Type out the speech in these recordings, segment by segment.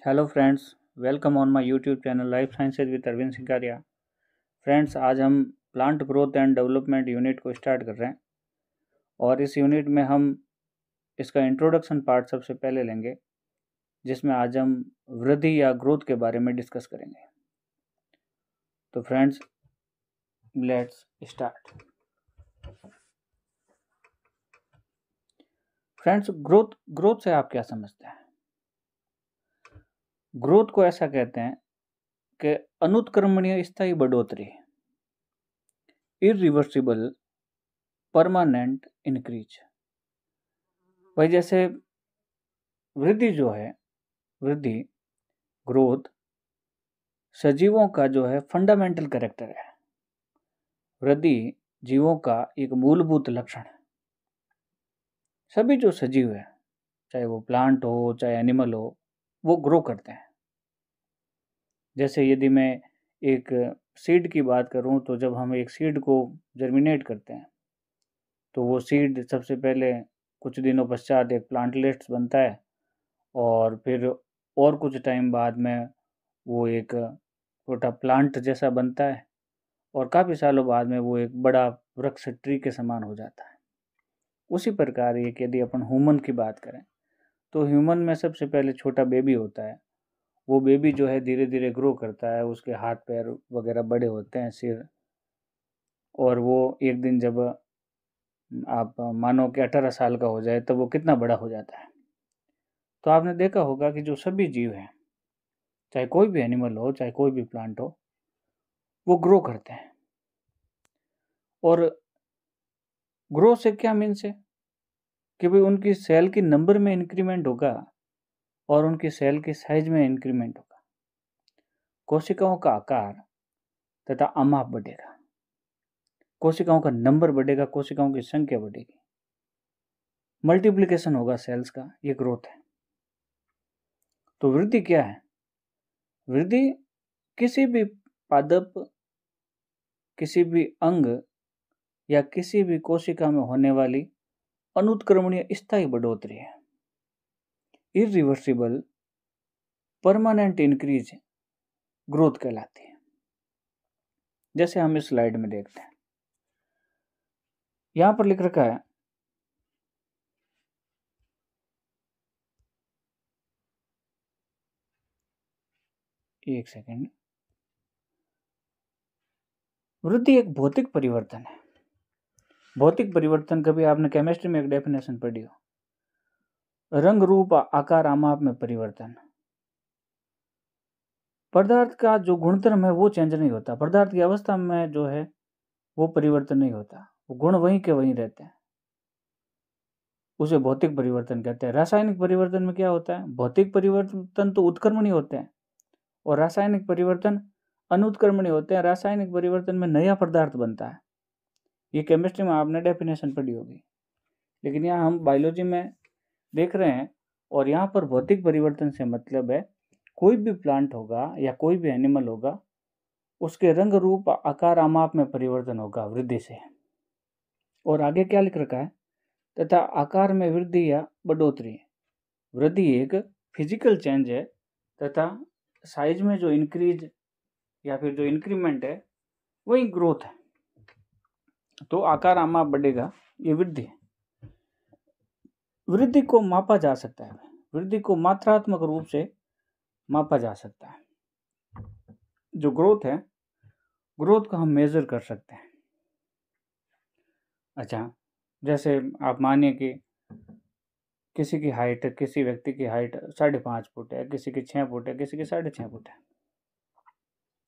Hello friends, welcome on my YouTube channel life sciences with Arvind Singaria. Friends, आज हम plant growth and development unit को start कर रहे हैं और इस यूनिट में हम इसका इंट्रोडक्शन पार्ट सबसे पहले लेंगे, जिसमें आज हम वृद्धि या ग्रोथ के बारे में डिस्कस करेंगे। तो friends, let's start. Friends, growth से आप क्या समझते हैं? ग्रोथ को ऐसा कहते हैं कि अनुत्क्रमणीय स्थायी बढ़ोतरी, इरिवर्सिबल परमानेंट इंक्रीज। भाई, जैसे वृद्धि जो है, वृद्धि ग्रोथ सजीवों का जो है फंडामेंटल कैरेक्टर है। वृद्धि जीवों का एक मूलभूत लक्षण है। सभी जो सजीव है, चाहे वो प्लांट हो चाहे एनिमल हो, वो ग्रो करते हैं। जैसे यदि मैं एक सीड की बात करूं, तो जब हम एक सीड को जर्मिनेट करते हैं तो वो सीड सबसे पहले कुछ दिनों पश्चात एक प्लांटलेट्स बनता है और फिर और कुछ टाइम बाद में वो एक छोटा प्लांट जैसा बनता है और काफ़ी सालों बाद में वो एक बड़ा वृक्ष ट्री के समान हो जाता है। उसी प्रकार एक यदि अपन ह्यूमन की बात करें तो ह्यूमन में सबसे पहले छोटा बेबी होता है। वो बेबी जो है धीरे धीरे ग्रो करता है, उसके हाथ पैर वगैरह बड़े होते हैं, सिर, और वो एक दिन जब आप मानो कि 18 साल का हो जाए तो वो कितना बड़ा हो जाता है। तो आपने देखा होगा कि जो सभी जीव हैं, चाहे कोई भी एनिमल हो चाहे कोई भी प्लांट हो, वो ग्रो करते हैं। और ग्रो से क्या मीन्स है कि भाई उनकी सेल की नंबर में इंक्रीमेंट होगा और उनकी सेल की साइज में इंक्रीमेंट होगा। कोशिकाओं का आकार तथा अमाप बढ़ेगा, कोशिकाओं का नंबर बढ़ेगा, कोशिकाओं की संख्या बढ़ेगी, मल्टीप्लिकेशन होगा सेल्स का। ये ग्रोथ है। तो वृद्धि क्या है? वृद्धि किसी भी पादप, किसी भी अंग या किसी भी कोशिका में होने वाली अनुत्क्रमणीय स्थायी बढ़ोतरी है। इरिवर्सिबल परमानेंट इंक्रीज ग्रोथ कहलाती है। जैसे हम इस स्लाइड में देखते हैं, यहां पर लिख रखा है एक सेकेंड। वृद्धि एक भौतिक परिवर्तन है। भौतिक परिवर्तन, कभी आपने केमिस्ट्री में एक डेफिनेशन पढ़ी हो, रंग रूप आकार आमाप में परिवर्तन। पदार्थ का जो गुणधर्म है वो चेंज नहीं होता, पदार्थ की अवस्था में जो है वो परिवर्तन नहीं होता, वो गुण वहीं के वहीं रहते हैं। उसे भौतिक परिवर्तन कहते हैं। रासायनिक परिवर्तन में क्या होता है? भौतिक परिवर्तन तो उत्क्रमणीय होते हैं और रासायनिक परिवर्तन अनुत्क्रमणीय होते हैं। रासायनिक परिवर्तन में नया पदार्थ बनता है। ये केमिस्ट्री में आपने डेफिनेशन पढ़ी होगी, लेकिन यहाँ हम बायोलॉजी में देख रहे हैं। और यहाँ पर भौतिक परिवर्तन से मतलब है कोई भी प्लांट होगा या कोई भी एनिमल होगा, उसके रंग रूप आकार आमाप में परिवर्तन होगा वृद्धि से। और आगे क्या लिख रखा है? तथा आकार में वृद्धि या बढ़ोतरी। वृद्धि एक फिजिकल चेंज है तथा साइज में जो इंक्रीज या फिर जो इंक्रीमेंट है वही ग्रोथ है। तो आकार आमाप बढ़ेगा, ये वृद्धि है। वृद्धि को मापा जा सकता है। वृद्धि को मात्रात्मक रूप से मापा जा सकता है। जो ग्रोथ है, ग्रोथ को हम मेजर कर सकते हैं। अच्छा, जैसे आप मानिए कि किसी की हाइट, किसी व्यक्ति की हाइट 5.5 फुट है, किसी की 6 फुट है, किसी की 6.5 फुट है।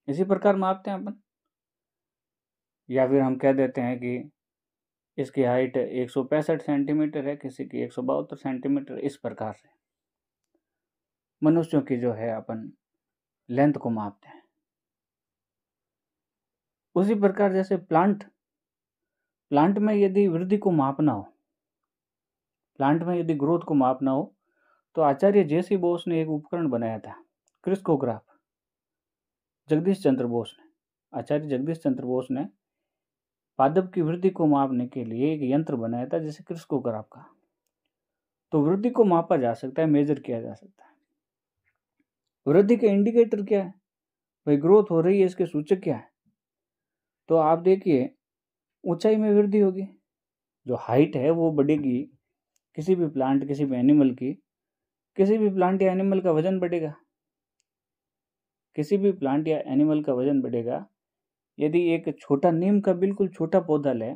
इसी प्रकार मापते हैं अपन। या फिर हम कह देते हैं कि इसकी हाइट 165 सेंटीमीटर है, किसी की 172 सेंटीमीटर। इस प्रकार से मनुष्यों की जो है अपन लेंथ को मापते हैं। उसी प्रकार जैसे प्लांट में यदि वृद्धि को मापना हो, प्लांट में यदि ग्रोथ को मापना हो, तो आचार्य जेसी बोस ने एक उपकरण बनाया था, क्रिस्कोग्राफ। आचार्य जगदीश चंद्र बोस ने पादप की वृद्धि को मापने के लिए एक यंत्र बनाया था, जैसे क्रिस्कोग्राफ का। तो वृद्धि को मापा जा सकता है, मेजर किया जा सकता है। वृद्धि के इंडिकेटर क्या है, भाई ग्रोथ हो रही है, इसके सूचक क्या है? तो आप देखिए ऊंचाई में वृद्धि होगी, जो हाइट है वो बढ़ेगी, किसी भी प्लांट किसी भी एनिमल की, किसी भी प्लांट या एनिमल का वजन बढ़ेगा, किसी भी प्लांट या एनिमल का वजन बढ़ेगा। यदि एक छोटा नीम का बिल्कुल छोटा पौधा ले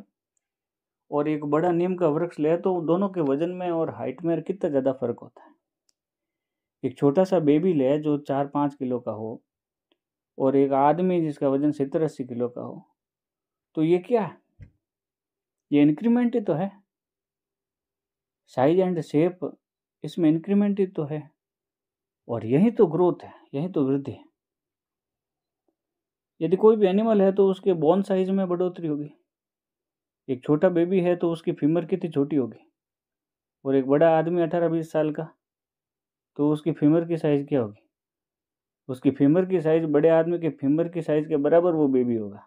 और एक बड़ा नीम का वृक्ष ले तो दोनों के वजन में और हाइट में कितना ज़्यादा फर्क होता है। एक छोटा सा बेबी ले जो 4-5 किलो का हो और एक आदमी जिसका वजन 70-80 किलो का हो, तो ये क्या है? ये इंक्रीमेंट ही तो है। साइज एंड शेप, इसमें इंक्रीमेंट ही तो है, और यही तो ग्रोथ है, यही तो वृद्धि है। यदि कोई भी एनिमल है तो उसके बोन साइज में बढ़ोतरी होगी। एक छोटा बेबी है तो उसकी फीमर कितनी छोटी होगी, और एक बड़ा आदमी 18-20 साल का, तो उसकी फीमर की साइज क्या होगी? उसकी फीमर की साइज बड़े आदमी के फीमर की साइज के बराबर वो बेबी होगा।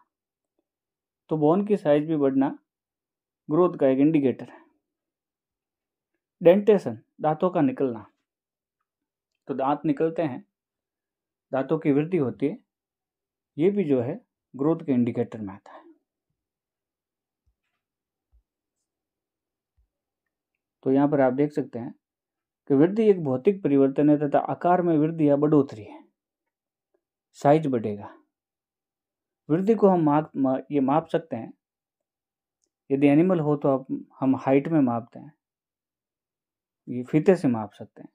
तो बोन की साइज भी बढ़ना ग्रोथ का एक इंडिकेटर है। डेंटेशन, दांतों का निकलना, तो दांत निकलते हैं, दांतों की वृद्धि होती है, ये भी जो है ग्रोथ के इंडिकेटर में आता है। तो यहाँ पर आप देख सकते हैं कि वृद्धि एक भौतिक परिवर्तन है तथा आकार में वृद्धि या बढ़ोतरी है, साइज बढ़ेगा। वृद्धि को हम माप सकते हैं। यदि एनिमल हो तो हम हाइट में मापते हैं, ये फीते से माप सकते हैं।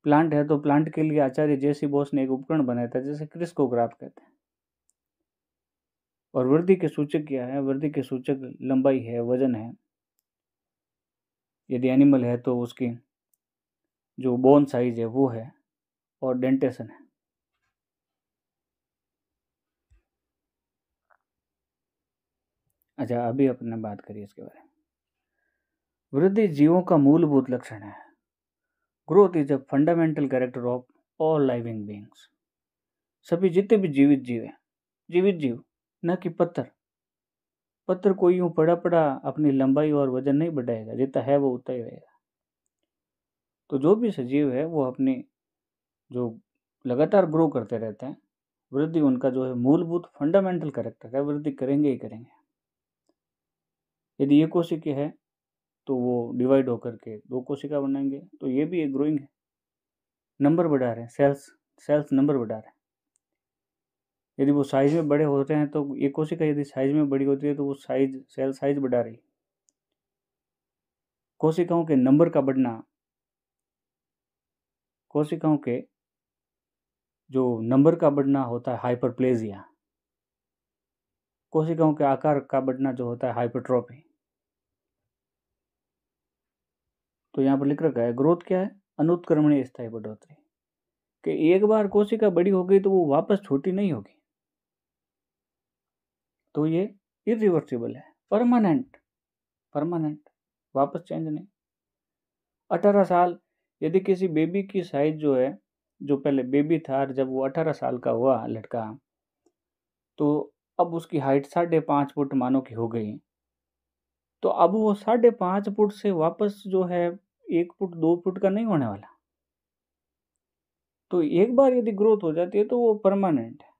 प्लांट है तो प्लांट के लिए आचार्य जेसी बोस ने एक उपकरण बनाया था जिसे क्रिस्कोग्राफ कहते हैं। और वृद्धि के सूचक क्या है? वृद्धि के सूचक लंबाई है, वजन है, यदि एनिमल है तो उसकी जो बोन साइज है वो है, और डेंटेशन है। अच्छा, अभी अपने बात करिए इसके बारे में। वृद्धि जीवों का मूलभूत लक्षण है। Growth is a fundamental character of all living beings. सभी जितने भी जीवित जीव हैं, जीवित जीव, न कि पत्थर। पत्थर कोई यूं पड़ा पड़ा अपनी लंबाई और वजन नहीं बढ़ाएगा, जितना है वो उतना ही रहेगा। तो जो भी सजीव है वो अपनी जो लगातार ग्रो करते रहते हैं, वृद्धि उनका जो है मूलभूत फंडामेंटल कैरेक्टर है, वृद्धि करेंगे ही करेंगे। यदि ये कोशिका है तो वो डिवाइड होकर के 2 कोशिका बनाएंगे, तो ये भी एक ग्रोइंग है, नंबर बढ़ा रहे हैं, सेल्स नंबर बढ़ा रहे हैं। यदि वो साइज में बड़े होते हैं तो एक कोशिका यदि साइज में बड़ी होती है तो वो सेल साइज बढ़ा रही। कोशिकाओं के नंबर का बढ़ना, कोशिकाओं के जो नंबर का बढ़ना होता है हाइपरप्लेजिया, कोशिकाओं के आकार का बढ़ना जो होता है हाइपरट्रॉफी। तो यहाँ पर लिख रखा है ग्रोथ क्या है? अनुत्क्रमणीय स्थायी बढ़ोतरी, कि एक बार कोशिका बड़ी हो गई तो वो वापस छोटी नहीं होगी, तो ये इरिवर्सिबल है, परमानेंट, वापस चेंज नहीं। 18 साल, यदि किसी बेबी की साइज जो है, जो पहले बेबी था, जब वो 18 साल का हुआ लड़का, तो अब उसकी हाइट 5.5 फुट मानो की हो गई, तो अब वो 5.5 फुट से वापस जो है 1 फुट 2 फुट का नहीं होने वाला। तो एक बार यदि ग्रोथ हो जाती है तो वो परमानेंट है,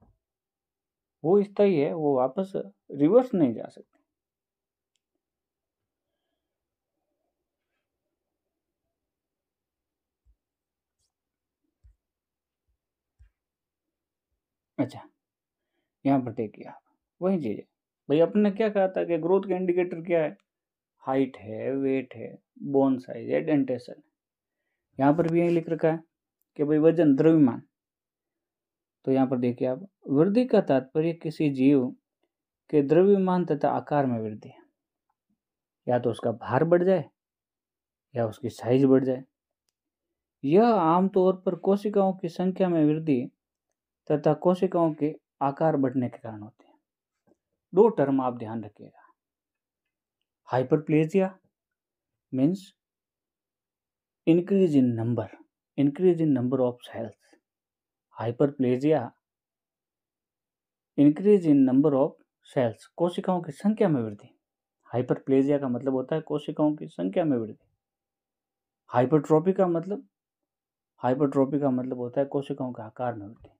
वो स्थायी है, वो वापस रिवर्स नहीं जा सकती। अच्छा, यहाँ पर देखिए आप वही चीज है भाई, अपने क्या कहा था कि ग्रोथ का इंडिकेटर क्या है? हाइट है, वेट है, बोन साइज है, डेंटेशन है। यहाँ पर भी यही लिख रखा है कि भाई वजन, द्रव्यमान। तो यहाँ पर देखिए आप, वृद्धि का तात्पर्य किसी जीव के द्रव्यमान तथा आकार में वृद्धि है। या तो उसका भार बढ़ जाए या उसकी साइज बढ़ जाए। यह आमतौर पर कोशिकाओं की संख्या में वृद्धि तथा कोशिकाओं के आकार बढ़ने के कारण होते हैं। 2 टर्म आप ध्यान रखिएगा। Hyperplasia means increase in number of cells. Hyperplasia increase in number of cells, कोशिकाओं की संख्या में वृद्धि। हाइपरप्लेजिया का मतलब होता है कोशिकाओं की संख्या में वृद्धि। हाइपरट्रॉफी का मतलब हाइपरट्रोफी का मतलब होता है कोशिकाओं का आकार में वृद्धि।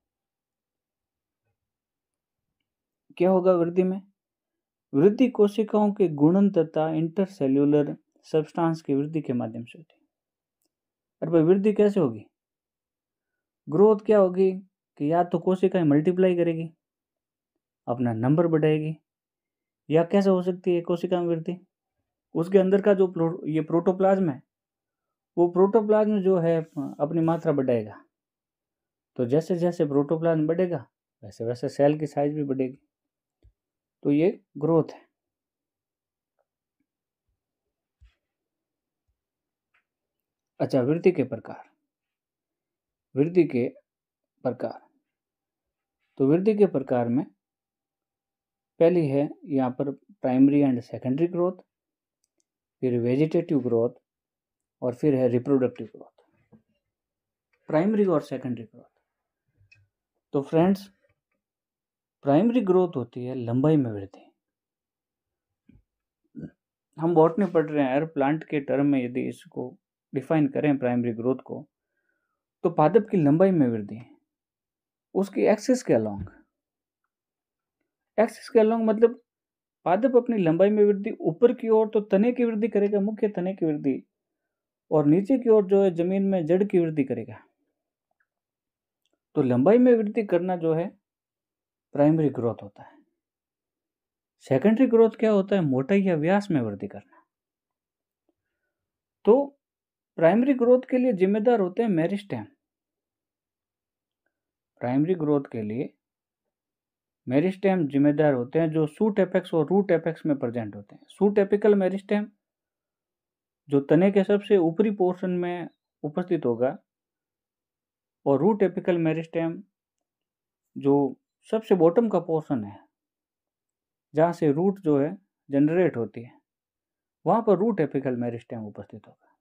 क्या होगा वृद्धि में? वृद्धि कोशिकाओं के गुणन तथा इंटरसेल्यूलर सब्सटेंस की वृद्धि के माध्यम से होती है। अरे भाई वृद्धि कैसे होगी? ग्रोथ क्या होगी कि या तो कोशिकाएं मल्टीप्लाई करेगी, अपना नंबर बढ़ाएगी, या कैसे हो सकती है कोशिका में वृद्धि? उसके अंदर का जो ये प्रोटोप्लाज्म है, वो प्रोटोप्लाज्म जो है अपनी मात्रा बढ़ाएगा। तो जैसे जैसे प्रोटोप्लाज्म बढ़ेगा वैसे वैसे सेल की साइज भी बढ़ेगी। तो ये ग्रोथ है। अच्छा, वृद्धि के प्रकार। वृद्धि के प्रकार, तो वृद्धि के प्रकार में पहली है यहाँ पर प्राइमरी एंड सेकेंडरी ग्रोथ, फिर वेजिटेटिव ग्रोथ, और फिर है रिप्रोडक्टिव ग्रोथ। प्राइमरी और सेकेंडरी ग्रोथ। तो फ्रेंड्स, प्राइमरी ग्रोथ होती है लंबाई में वृद्धि। हम बॉटनी पढ़ रहे हैं, हर प्लांट के टर्म में यदि इसको डिफाइन करें प्राइमरी ग्रोथ को, तो पादप की लंबाई में वृद्धि उसकी एक्सिस के अलोंग। एक्सिस के अलोंग मतलब पादप अपनी लंबाई में वृद्धि ऊपर की ओर तो तने की वृद्धि करेगा, मुख्य तने की वृद्धि, और नीचे की ओर जो है जमीन में जड़ की वृद्धि करेगा। तो लंबाई में वृद्धि करना जो है प्राइमरी ग्रोथ होता है। सेकेंडरी ग्रोथ क्या होता है? मोटाई या व्यास में वृद्धि करना। तो प्राइमरी ग्रोथ के लिए जिम्मेदार होते हैं मेरिस्टेम। प्राइमरी ग्रोथ के लिए मेरिस्टेम जिम्मेदार होते हैं, जो शूट एपेक्स और रूट एपेक्स में प्रेजेंट होते हैं। शूट एपिकल मेरिस्टेम जो तने के सबसे ऊपरी पोर्शन में उपस्थित होगा, और रूट एपिकल मेरिस्टेम जो सबसे बॉटम का पोर्शन है, जहाँ से रूट जो है जनरेट होती है, वहाँ पर रूट एपिकल मेरिस्टेम उपस्थित होगा।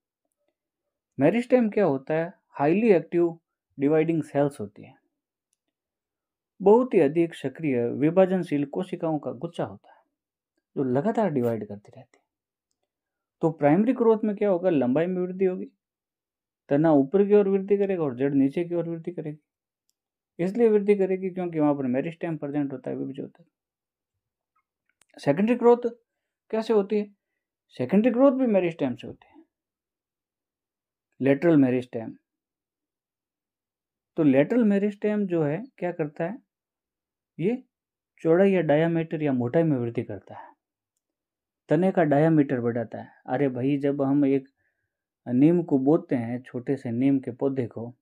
मेरिस्टेम क्या होता है? हाईली एक्टिव डिवाइडिंग सेल्स होती है, बहुत ही अधिक सक्रिय विभाजनशील कोशिकाओं का गुच्छा होता है जो लगातार डिवाइड करती रहती है। तो प्राइमरी ग्रोथ में क्या होगा? लंबाई में वृद्धि होगी, तना ऊपर की ओर वृद्धि करेगा और जड़ नीचे की ओर वृद्धि करेगी। इसलिए वृद्धि करेगी क्योंकि वहां पर मेरिस्टेम प्रेजेंट होता है, विभाजित होता है। सेकेंडरी ग्रोथ कैसे होती है? सेकेंडरी ग्रोथ भी मेरिस्टेम से होती है। लेटरल मेरिस्टेम, तो लेटरल मेरिस्टेम जो है क्या करता है? ये चौड़ाई या डायामीटर या मोटाई में वृद्धि करता है, तने का डायामीटर बढ़ाता है। अरे भाई, जब हम एक नीम को बोते हैं, छोटे से नीम के पौधे को,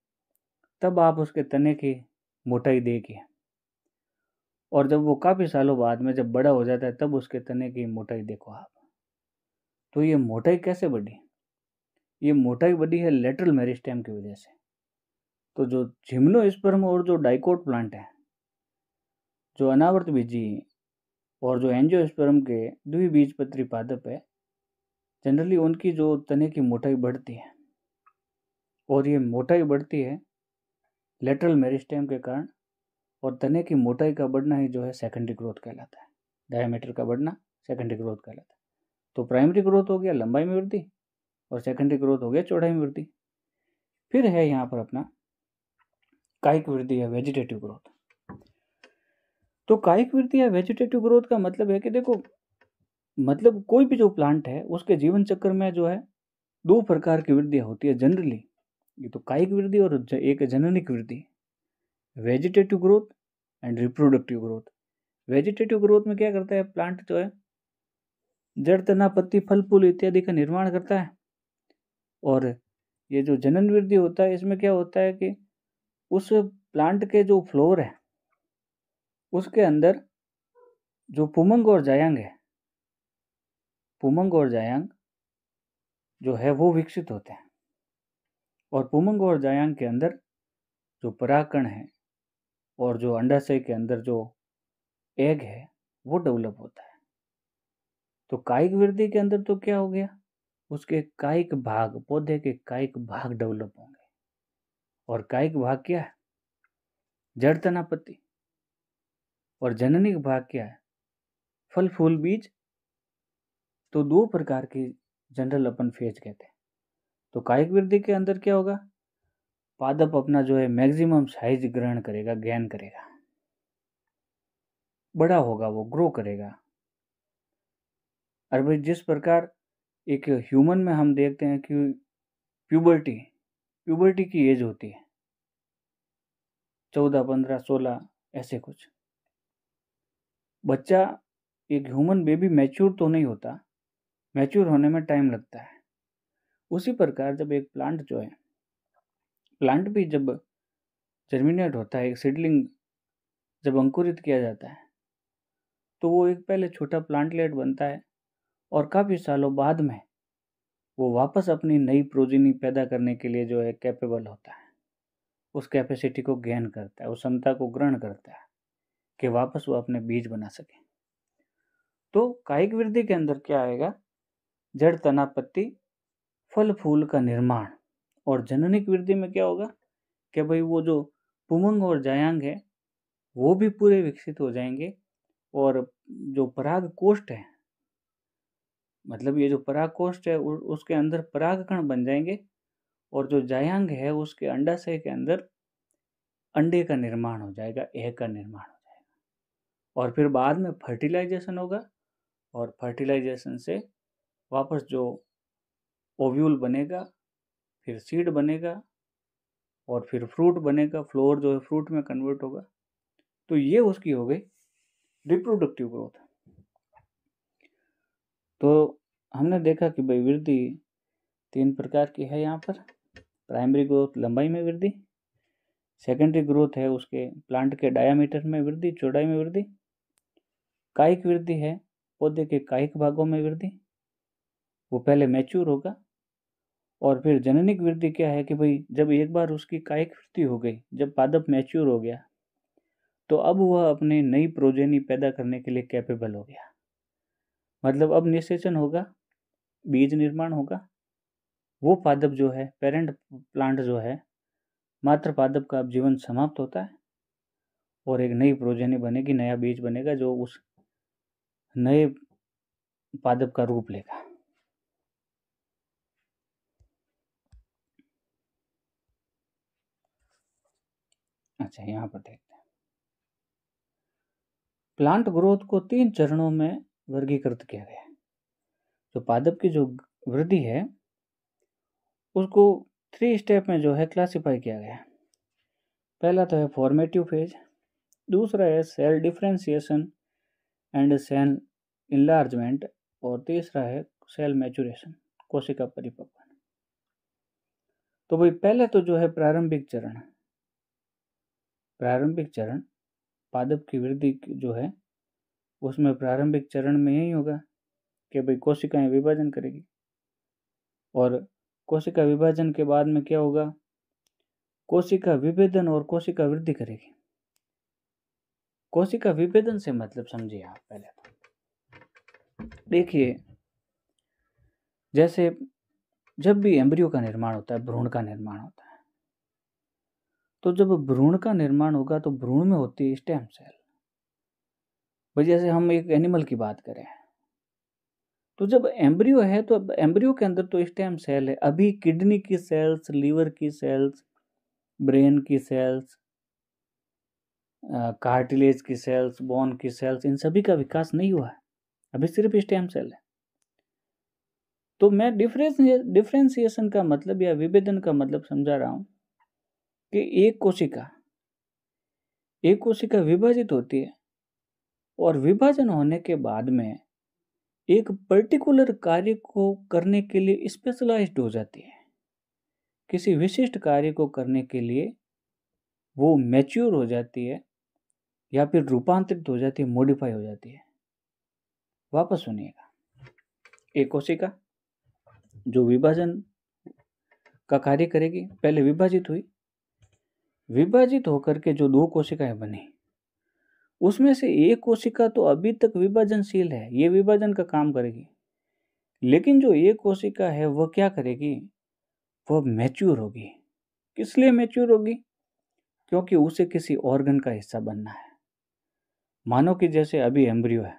तब आप उसके तने की मोटाई देखिए, और जब वो काफ़ी सालों बाद में जब बड़ा हो जाता है तब उसके तने की मोटाई देखो आप। तो ये मोटाई कैसे बढ़ी? ये मोटाई बढ़ी है लेटरल मेरिस्टेम की वजह से। तो जो जिम्नोस्पर्म और जो डाइकोट प्लांट है, जो अनावर्त बीजी और जो एंजियोस्पर्म के द्विबीजपत्री पादप है, जनरली उनकी जो तने की मोटाई बढ़ती है, और ये मोटाई बढ़ती है लेटरल मेरिस्टेम के कारण, और तने की मोटाई का बढ़ना ही जो है सेकेंडरी ग्रोथ कहलाता है। डायमीटर का बढ़ना सेकेंडरी ग्रोथ कहलाता है। तो प्राइमरी ग्रोथ हो गया लंबाई में वृद्धि, और सेकेंडरी ग्रोथ हो गया चौड़ाई में वृद्धि। फिर है यहाँ पर अपना कायिक वृद्धि या वेजिटेटिव ग्रोथ। तो कायिक वृद्धि या वेजिटेटिव ग्रोथ का मतलब है कि देखो, मतलब कोई भी जो प्लांट है उसके जीवन चक्र में जो है दो प्रकार की वृद्धियाँ होती है जनरली। ये तो कायिक वृद्धि और एक जननिक वृद्धि, vegetative growth and reproductive growth. Vegetative growth में क्या करता है? प्लांट जो है जड़, तना, पत्ती, फल, फूल इत्यादि का निर्माण करता है। और ये जो जनन वृद्धि होता है, इसमें क्या होता है कि उस प्लांट के जो फ्लोर है उसके अंदर जो पुमंग और जायांग है, पुमंग और जायांग जो है वो विकसित होते हैं, और पुमंग और जायांग के अंदर जो परागकण है और जो अंडाशय के अंदर जो एग है वो डेवलप होता है। तो कायिक वृद्धि के अंदर तो क्या हो गया? उसके कायिक भाग, पौधे के कायिक भाग डेवलप होंगे। और कायिक भाग क्या है? जड़, तना, पत्ती। और जननिक भाग क्या है? फल, फूल, बीज। तो दो प्रकार की जनरल अपन फेज कहते हैं। तो कायिक वृद्धि के अंदर क्या होगा? पादप अपना जो है मैक्सिमम साइज ग्रहण करेगा, गेन करेगा, बड़ा होगा, वो ग्रो करेगा। और भाई जिस प्रकार एक ह्यूमन में हम देखते हैं कि प्यूबर्टी की एज होती है 14, 15, 16 ऐसे कुछ। बच्चा, एक ह्यूमन बेबी मैच्योर तो नहीं होता, मैच्योर होने में टाइम लगता है। उसी प्रकार जब एक प्लांट जो है, प्लांट भी जब जर्मिनेट होता है, एक सीडलिंग जब अंकुरित किया जाता है, तो वो एक पहले छोटा प्लांटलेट बनता है और काफ़ी सालों बाद में वो वापस अपनी नई प्रोजेनी पैदा करने के लिए जो है कैपेबल होता है, उस कैपेसिटी को गेन करता है, उस क्षमता को ग्रहण करता है कि वापस वो अपने बीज बना सके। तो कायिक वृद्धि के अंदर क्या आएगा? जड़, तना, पत्ती, फल फूल का निर्माण। और जननिक वृद्धि में क्या होगा कि भाई वो जो पुमंग और जायांग है वो भी पूरे विकसित हो जाएंगे, और जो पराग कोष्ठ है, मतलब ये जो पराग कोष्ठ है उसके अंदर पराग कण बन जाएंगे, और जो जायांग है उसके अंडाशय के अंदर अंडे का निर्माण हो जाएगा, एग का निर्माण हो जाएगा। और फिर बाद में फर्टिलाइजेशन होगा, और फर्टिलाइजेशन से वापस जो ओव्यूल बनेगा, फिर सीड बनेगा, और फिर फ्रूट बनेगा, फ्लोर जो है फ्रूट में कन्वर्ट होगा। तो ये उसकी हो गई रिप्रोडक्टिव ग्रोथ। तो हमने देखा कि भाई वृद्धि 3 प्रकार की है यहाँ पर। प्राइमरी ग्रोथ लंबाई में वृद्धि, सेकेंडरी ग्रोथ है उसके प्लांट के डायामीटर में वृद्धि, चौड़ाई में वृद्धि। कायिक वृद्धि है पौधे के कायिक भागों में वृद्धि, वो पहले मैच्योर होगा। और फिर जननिक वृद्धि क्या है कि भाई जब एक बार उसकी कायिक वृद्धि हो गई, जब पादप मैच्योर हो गया, तो अब वह अपने नई प्रोजेनी पैदा करने के लिए कैपेबल हो गया। मतलब अब निषेचन होगा, बीज निर्माण होगा, वो पादप जो है, पेरेंट प्लांट जो है, मात्र पादप का अब जीवन समाप्त होता है, और एक नई प्रोजेनी बनेगी, नया बीज बनेगा जो उस नए पादप का रूप लेगा। अच्छा, यहाँ पर देखते हैं प्लांट ग्रोथ को 3 चरणों में वर्गीकृत किया गया है। जो पादप की जो वृद्धि है उसको 3 स्टेप में जो है क्लासिफाई किया गया है। पहला तो है फॉर्मेटिव फेज, दूसरा है cell differentiation and cell enlargement, और तीसरा है सेल मैचुरेशन, कोशिका परिपक्वन। तो भाई पहले तो जो है प्रारंभिक चरण पादप की वृद्धि जो है उसमें प्रारंभिक चरण में यही होगा कि भाई कोशिकाएं विभाजन करेगी, और कोशिका विभाजन के बाद में क्या होगा? कोशिका विभेदन और कोशिका वृद्धि करेगी। कोशिका विभेदन से मतलब समझिए आप पहले तो देखिए, जैसे जब भी एम्ब्रियो का निर्माण होता है, भ्रूण का निर्माण होता है, तो जब भ्रूण का निर्माण होगा तो भ्रूण में होती है स्टेम सेल। भाई जैसे हम एक एनिमल की बात करें, तो जब एम्ब्रियो है तो एम्ब्रियो के अंदर तो स्टेम सेल है। अभी किडनी की सेल्स, लीवर की सेल्स, ब्रेन की सेल्स, कार्टिलेज की सेल्स, बोन की सेल्स, इन सभी का विकास नहीं हुआ है, अभी सिर्फ स्टेम सेल है। तो मैं डिफरेंशिएशन का मतलब या विभेदन का मतलब समझा रहा हूं कि एक कोशिका विभाजित होती है, और विभाजन होने के बाद में एक पर्टिकुलर कार्य को करने के लिए स्पेशलाइज्ड हो जाती है। किसी विशिष्ट कार्य को करने के लिए वो मैच्योर हो जाती है, या फिर रूपांतरित हो जाती है, मॉडिफाई हो जाती है। वापस सुनिएगा, एक कोशिका जो विभाजन का कार्य करेगी, पहले विभाजित हुई, विभाजित होकर के जो 2 कोशिकाएं बनी, उसमें से एक कोशिका तो अभी तक विभाजनशील है, ये विभाजन का काम करेगी। लेकिन जो एक कोशिका है वह क्या करेगी? वह मैच्योर होगी। किस लिए मैच्योर होगी? क्योंकि उसे किसी ऑर्गन का हिस्सा बनना है। मानो कि जैसे अभी एम्ब्रियो है,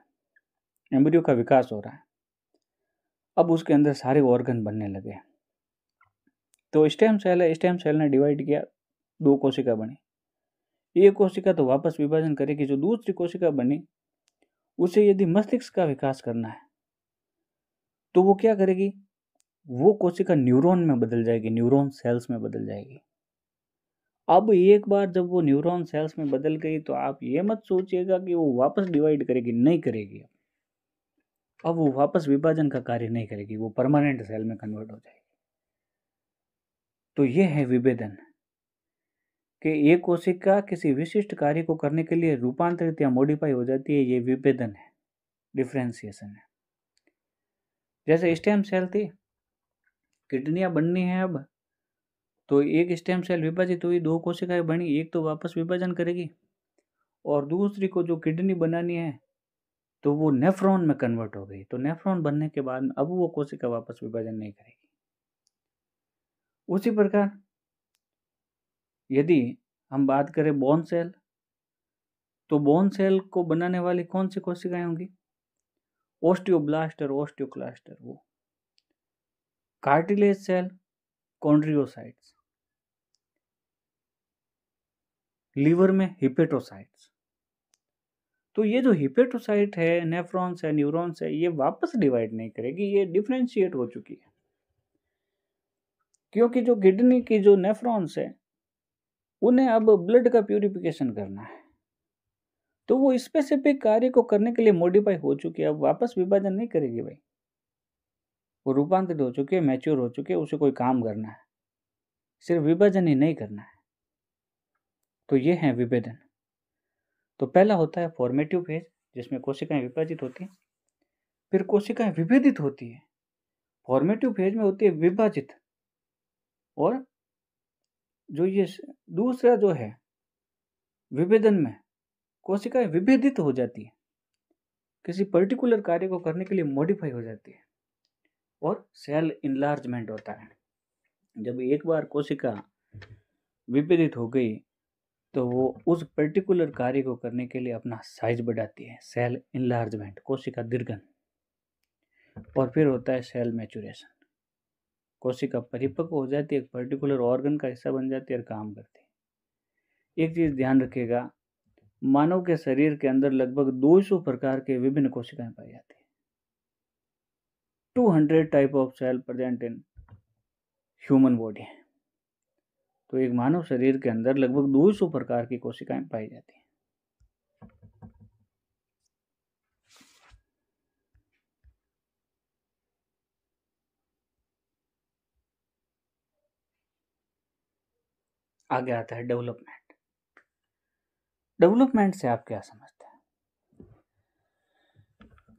एम्ब्रियो का विकास हो रहा है, अब उसके अंदर सारे ऑर्गन बनने लगे। तो स्टेम सेल है, स्टेम सेल ने डिवाइड किया, 2 कोशिका बनी। एक कोशिका तो वापस विभाजन करेगी, जो दूसरी कोशिका बनी उसे यदि मस्तिष्क का विकास करना है तो वो क्या करेगी, वो कोशिका न्यूरॉन में बदल जाएगी, न्यूरॉन सेल्स में बदल जाएगी। अब एक बार जब वो न्यूरॉन सेल्स में बदल गई तो आप ये मत सोचिएगा कि वो वापस डिवाइड करेगी, नहीं करेगी। अब वो वापस विभाजन का कार्य नहीं करेगी, वो परमानेंट सेल में कन्वर्ट हो जाएगी। तो ये है विभेदन, कि एक कोशिका किसी विशिष्ट कार्य को करने के लिए रूपांतरित या मॉडिफाई हो जाती है, ये विभेदन है, डिफ्रेंसिएशन है। जैसे स्टेम सेल थी, किडनियां बननी है अब, तो एक स्टेम सेल विभाजित हुई, 2 कोशिकाएं बनी, एक तो वापस विभाजन करेगी और दूसरी को जो किडनी बनानी है तो वो नेफ्रॉन में कन्वर्ट हो गई। तो नेफ्रॉन बनने के बाद अब वो कोशिका वापस विभाजन नहीं करेगी। उसी प्रकार यदि हम बात करें बोन सेल, तो बोन सेल को बनाने वाली कौन सी कोशिकाएं होंगी, ओस्टियोब्लास्ट और ओस्टियोक्लास्ट, वो कार्टिलेज सेल, कॉन्ड्रियोसाइट्स, लीवर में हिपेटोसाइट्स। तो ये जो हिपेटोसाइट है, नेफ्रॉन्स है, न्यूरॉन्स है, ये वापस डिवाइड नहीं करेगी, ये डिफरेंशिएट हो चुकी है। क्योंकि जो किडनी की जो नेफ्रॉन्स है उन्हें अब ब्लड का प्यूरिफिकेशन करना है, तो वो स्पेसिफिक कार्य को करने के लिए मॉडिफाई हो चुकी है, अब वापस विभाजन नहीं करेगी भाई। वो रूपांतरित हो चुके हैं, मैच्योर हो चुके हैं, उसे कोई काम करना है, सिर्फ विभाजन ही नहीं करना है। तो ये है विभेदन। तो पहला होता है फॉर्मेटिव फेज, जिसमें कोशिकाएं विभाजित होती हैं, फिर कोशिकाएं विभेदित होती है। फॉर्मेटिव फेज में होती है विभाजित, और जो ये दूसरा जो है विभेदन में कोशिकाएं विभेदित हो जाती है, किसी पर्टिकुलर कार्य को करने के लिए मॉडिफाई हो जाती है, और सेल इनलार्जमेंट होता है। जब एक बार कोशिका विभेदित हो गई तो वो उस पर्टिकुलर कार्य को करने के लिए अपना साइज बढ़ाती है, सेल इनलार्जमेंट, कोशिका दीर्घन। और फिर होता है सेल मैचुरेशन, कोशिका परिपक्व हो जाती है, एक पर्टिकुलर ऑर्गन का हिस्सा बन जाती है और काम करती है। एक चीज ध्यान रखिएगा, मानव के शरीर के अंदर लगभग 200 प्रकार के विभिन्न कोशिकाएं पाई जाती है। 200 type of cell present in human body. तो एक मानव शरीर के अंदर लगभग 200 प्रकार की कोशिकाएं पाई जाती हैं। आगे आता है डेवलपमेंट। डेवलपमेंट से आप क्या समझते हैं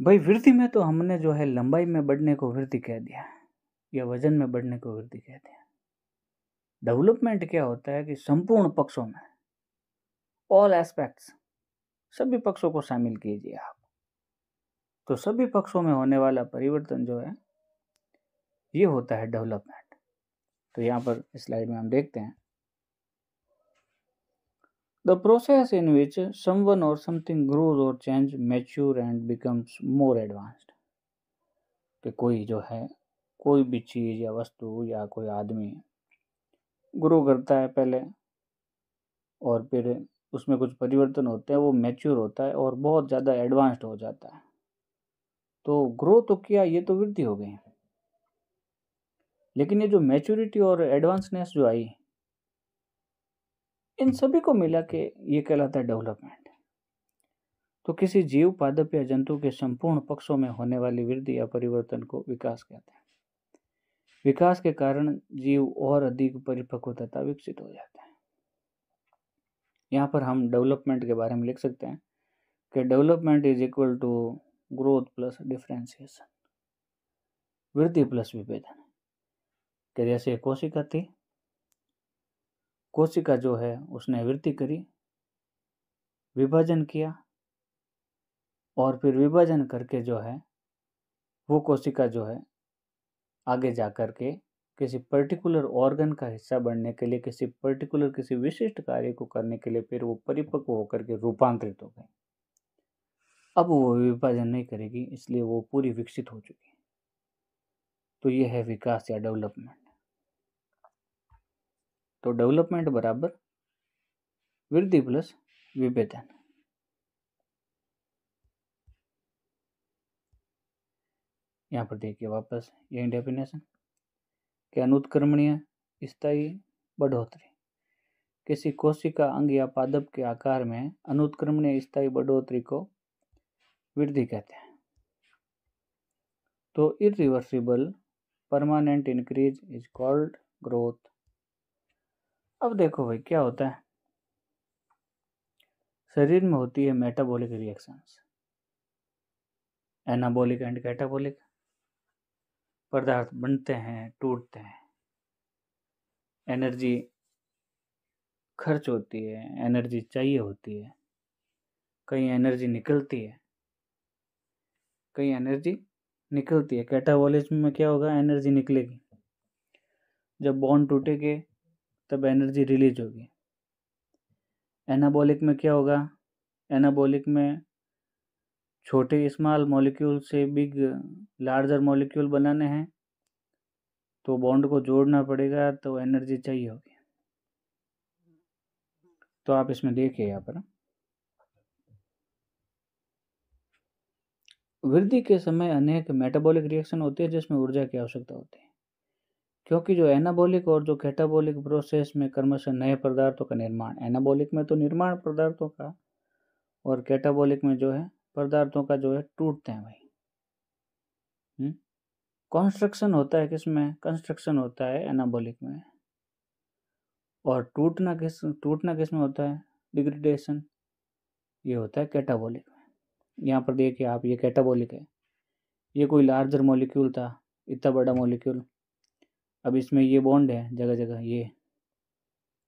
भाई? वृद्धि में तो हमने जो है लंबाई में बढ़ने को वृद्धि कह दिया, या वजन में बढ़ने को वृद्धि कह दिया। डेवलपमेंट क्या होता है कि संपूर्ण पक्षों में, ऑल एस्पेक्ट्स, सभी पक्षों को शामिल कीजिए आप, तो सभी पक्षों में होने वाला परिवर्तन जो है ये होता है डेवलपमेंट। तो यहाँ पर स्लाइड में हम देखते हैं, the process in which someone or something grows or change, mature and becomes more advanced। कि कोई जो है, कोई भी चीज या वस्तु या कोई आदमी ग्रो करता है पहले, और फिर उसमें कुछ परिवर्तन होते हैं, वो मैच्योर होता है और बहुत ज़्यादा एडवांस्ड हो जाता है। तो ग्रो तो किया, ये तो वृद्धि हो गई, लेकिन ये जो मैच्योरिटी और एडवांसनेस जो आई, इन सभी को मिला के ये कहलाता है डेवलपमेंट। तो किसी जीव, पादप या जंतु के संपूर्ण पक्षों में होने वाली वृद्धि या परिवर्तन को विकास कहते हैं। विकास के कारण जीव और अधिक परिपक्व तथा विकसित हो जाता है। यहाँ पर हम डेवलपमेंट के बारे में लिख सकते हैं कि development is equal to growth plus differentiation, वृद्धि प्लस विभेदन। कि जैसे कोशिका थी, कोशिका जो है उसने वृद्धि करी, विभाजन किया, और फिर विभाजन करके जो है वो कोशिका जो है आगे जा कर के किसी पर्टिकुलर ऑर्गन का हिस्सा बनने के लिए, किसी पर्टिकुलर किसी विशिष्ट कार्य को करने के लिए फिर वो परिपक्व होकर के रूपांतरित हो गई। अब वो विभाजन नहीं करेगी, इसलिए वो पूरी विकसित हो चुकी है। तो ये है विकास या डेवलपमेंट। तो डेवलपमेंट बराबर वृद्धि प्लस विभेदन। यहाँ पर देखिए वापस यही डेफिनेशन कि अनुत्क्रमणीय स्थायी बढ़ोतरी किसी कोशिका अंग या पादप के आकार में अनुत्क्रमणीय स्थायी बढ़ोतरी को वृद्धि कहते हैं। तो irreversible permanent increase is called growth. अब देखो भाई क्या होता है, शरीर में होती है metabolic reactions, anabolic and catabolic. पदार्थ बनते हैं, टूटते हैं, एनर्जी खर्च होती है, एनर्जी चाहिए होती है, कहीं एनर्जी निकलती है, कहीं एनर्जी निकलती है। कैटाबॉलिज्म में क्या होगा, एनर्जी निकलेगी। जब बॉन्ड टूटेंगे तब एनर्जी रिलीज होगी। एनाबॉलिक में क्या होगा, एनाबॉलिक में छोटे स्मॉल मॉलिक्यूल से बिग लार्जर मॉलिक्यूल बनाने हैं तो बॉन्ड को जोड़ना पड़ेगा, तो एनर्जी चाहिए होगी। तो आप इसमें देखिए यहाँ पर वृद्धि के समय अनेक मेटाबॉलिक रिएक्शन होती है जिसमें ऊर्जा की आवश्यकता होती है, क्योंकि जो एनाबॉलिक और जो कैटाबॉलिक प्रोसेस में क्रमशः नए पदार्थों का निर्माण, एनाबॉलिक में तो निर्माण पदार्थों का और कैटाबॉलिक में जो है पदार्थों का जो है टूटते हैं भाई। कंस्ट्रक्शन होता है किसमें, कंस्ट्रक्शन होता है एनाबॉलिक में, और टूटना किस में होता है, डिग्रेडेशन, ये होता है कैटाबॉलिक में। यहाँ पर देखिए आप, ये कैटाबॉलिक है, ये कोई लार्जर मॉलिक्यूल था, इतना बड़ा मॉलिक्यूल, अब इसमें ये बॉन्ड है जगह जगह ये,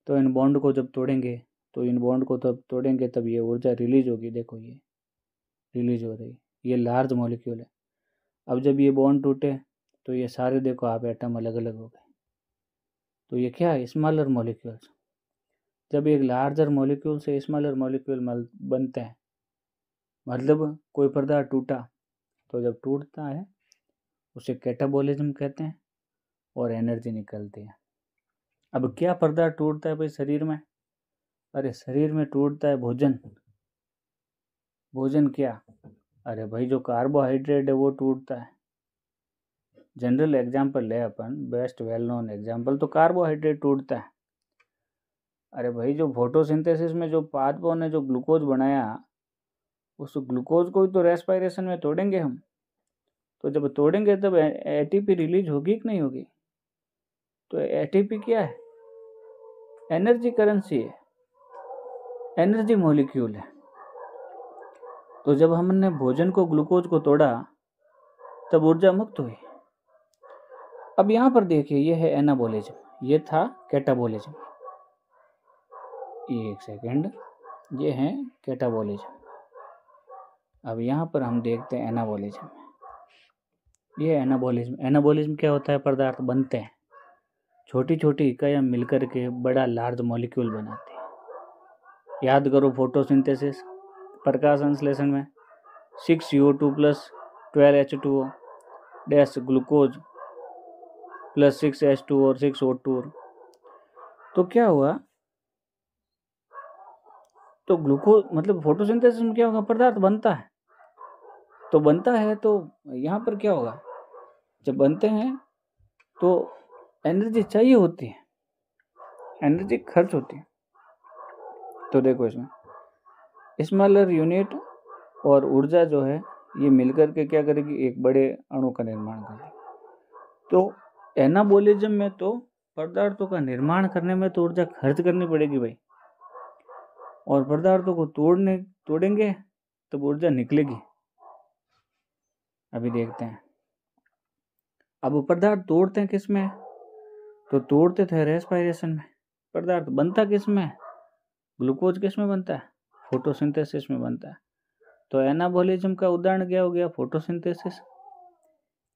तो इन बॉन्ड को जब तोड़ेंगे तब ये ऊर्जा रिलीज होगी। देखो ये रिलीज हो रही, ये लार्ज मॉलिक्यूल है। अब जब ये बॉन्ड टूटे तो ये सारे देखो आप एटम अलग अलग हो गए, तो ये क्या है, स्मॉलर मॉलिक्यूल्स। जब एक लार्जर मॉलिक्यूल से स्मॉलर मॉलिक्यूल बनते हैं, मतलब कोई पदार्थ टूटा, तो जब टूटता है उसे कैटाबॉलिज्म कहते हैं और एनर्जी निकलती है। अब क्या पदार्थ टूटता है भाई शरीर में, अरे शरीर में टूटता है भोजन। भोजन क्या, अरे भाई जो कार्बोहाइड्रेट है वो टूटता है। जनरल एग्जाम्पल ले अपन, बेस्ट वेल नोन एग्जाम्पल, तो कार्बोहाइड्रेट टूटता है। अरे भाई जो फोटोसिंथेसिस में जो पादपों ने जो ग्लूकोज बनाया, उस ग्लूकोज को तो रेस्पिरेशन में तोड़ेंगे हम, तो जब तोड़ेंगे तब एटीपी रिलीज होगी कि नहीं होगी। तो एटीपी क्या है, एनर्जी करेंसी है, एनर्जी मॉलिक्यूल है। तो जब हमने भोजन को, ग्लूकोज को तोड़ा तब ऊर्जा मुक्त हुई। अब यहाँ पर देखिए ये है एनाबॉलिज्म, ये था कैटाबॉलिज्म, एक सेकेंड, ये है कैटाबॉलिज्म। अब यहाँ पर हम देखते हैं एनाबॉलिज्म। ये एनाबॉलिज्म क्या होता है, पदार्थ बनते हैं, छोटी छोटी इकाइयाँ मिलकर के बड़ा लार्ज मॉलिक्यूल बनाते हैं। याद करो फोटोसिंथेसिस, प्रकाश संश्लेषण में 6CO2 + 12H2O dash glucose + 6H2 और 6O2। तो क्या हुआ, तो ग्लूकोज मतलब फोटोसिंथेसिस में क्या होगा, पदार्थ बनता है, तो बनता है तो यहाँ पर क्या होगा, जब बनते हैं तो एनर्जी चाहिए होती है, एनर्जी खर्च होती है। तो देखो इसमें स्मॉलर यूनिट और ऊर्जा जो है ये मिलकर के क्या करेगी, एक बड़े अणु का निर्माण करेगी। तो एनाबॉलिज्म में तो पदार्थों का निर्माण करने में तो ऊर्जा खर्च करनी पड़ेगी भाई, और पदार्थों को तोड़ेंगे तब ऊर्जा निकलेगी। अभी देखते हैं, अब पदार्थ तोड़ते हैं किस में, तो तोड़ते थे रेस्पिरेशन में। पदार्थ बनता किस में, ग्लूकोज किस में बनता है, फोटोसिंथेसिस में बनता है। तो एनाबॉलिज्म का उदाहरण क्या हो गया, फोटोसिंथेसिस।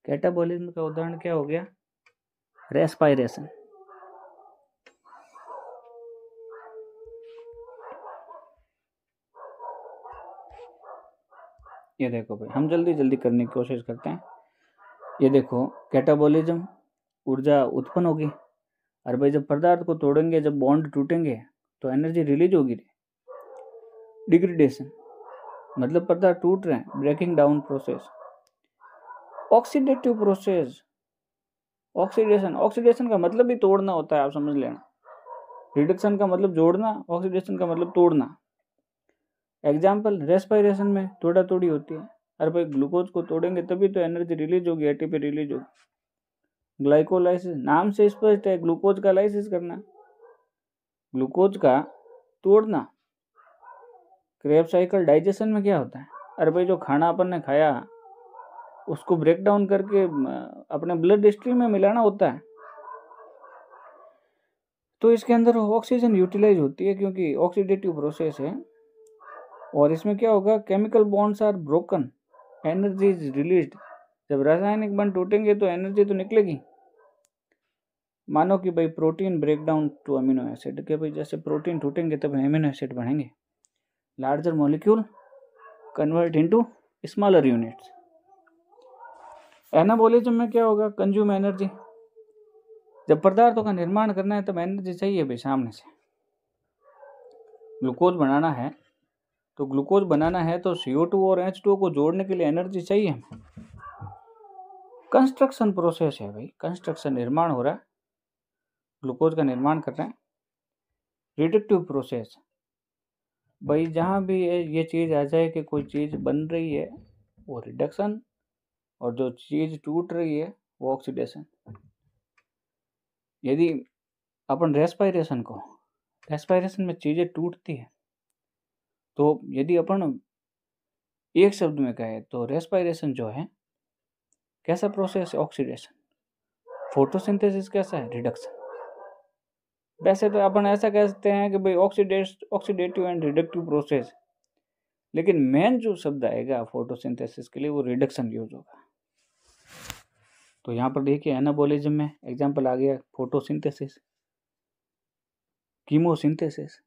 कैटाबॉलिज्म का उदाहरण क्या हो गया, रेस्पिरेशन। ये देखो भाई, हम जल्दी जल्दी करने की कोशिश करते हैं। ये देखो कैटाबॉलिज्म, ऊर्जा उत्पन्न होगी, अरे भाई जब पदार्थ को तोड़ेंगे, जब बॉन्ड टूटेंगे तो एनर्जी रिलीज होगी। डिग्रेडेशन मतलब पदार्थ टूट रहे हैं, breaking down process. Oxidative process, oxidation का मतलब ही तोड़ना होता है, आप समझ लेना। रिडक्शन का मतलब जोड़ना, ऑक्सीडेशन का मतलब तोड़ना। एग्जाम्पल, रेस्पिरेशन में तोड़ा तोड़ी होती है। अरे भाई ग्लूकोज को तोड़ेंगे तभी तो एनर्जी रिलीज होगी, एटीपी रिलीज होगी। ग्लाइकोलाइसिस, नाम से स्पष्ट है, ग्लूकोज का लाइसिस करना, ग्लूकोज का तोड़ना। क्रेब्स साइकिल डाइजेशन में क्या होता है? अरे भाई जो खाना अपन ने खाया उसको ब्रेक डाउन करके अपने ब्लड स्ट्रीम में मिलाना होता है। तो इसके अंदर ऑक्सीजन यूटिलाइज होती है क्योंकि ऑक्सीडेटिव प्रोसेस है। और इसमें क्या होगा, chemical bonds are broken, energy is released. जब रासायनिक बंध टूटेंगे तो एनर्जी तो निकलेगी। मानो कि भाई protein break down to amino acid, कि भाई जैसे प्रोटीन टूटेंगे तब अमीनो एसिड बनेंगे। Larger molecule convert into smaller units. Anabolism में क्या होगा, कंज्यूम एनर्जी। जब पदार्थों का निर्माण करना है तब एनर्जी चाहिए भाई सामने से। ग्लूकोज बनाना है तो CO2 और H2O को जोड़ने के लिए एनर्जी चाहिए। कंस्ट्रक्शन प्रोसेस है भाई, कंस्ट्रक्शन, निर्माण हो रहा है, ग्लूकोज का निर्माण कर रहे हैं। रिडक्टिव प्रोसेस, भाई जहाँ भी ये चीज़ आ जाए कि कोई चीज़ बन रही है वो रिडक्शन, और जो चीज़ टूट रही है वो ऑक्सीडेशन। यदि अपन रेस्पिरेशन में चीज़ें टूटती है, तो यदि अपन एक शब्द में कहें तो रेस्पिरेशन जो है कैसा प्रोसेस है, ऑक्सीडेशन। फोटोसिंथेसिस कैसा है, रिडक्शन। वैसे तो अपन ऐसा कहते हैं कि भाई ऑक्सीडेटिव एंड रिडक्टिव प्रोसेस, लेकिन मेन जो शब्द आएगा फोटोसिंथेसिस के लिए वो रिडक्शन यूज होगा। तो यहाँ पर देखिए एनाबॉलिज्म में एग्जांपल आ गया, फोटोसिंथेसिस, कीमोसिंथेसिस,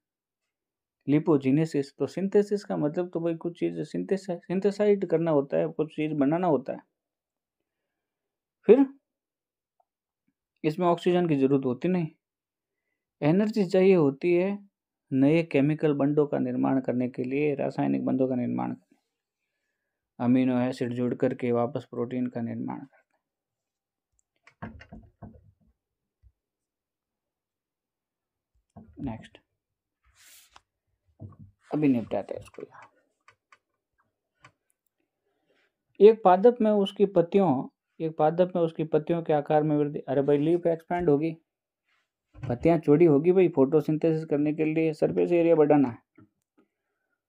लिपोजिनेसिस। तो सिंथेसिस का मतलब तो भाई कुछ चीज़ सिंथेसाइड करना होता है, कुछ चीज़ बनाना होता है। फिर इसमें ऑक्सीजन की जरूरत होती नहीं, एनर्जी चाहिए होती है नए केमिकल बंडों का निर्माण करने के लिए, रासायनिक बंडों का निर्माण करने, अमीनो एसिड जोड़ करके वापस प्रोटीन का निर्माण करना। नेक्स्ट, अभी निपटाते हैं इसको। एक पादप में उसकी पत्तियों के आकार में वृद्धि। अरे भाई लीफ एक्सपैंड होगी, पत्तियां चौड़ी होगी भाई, फोटोसिंथेसिस करने के लिए सरफेस एरिया बढ़ाना है।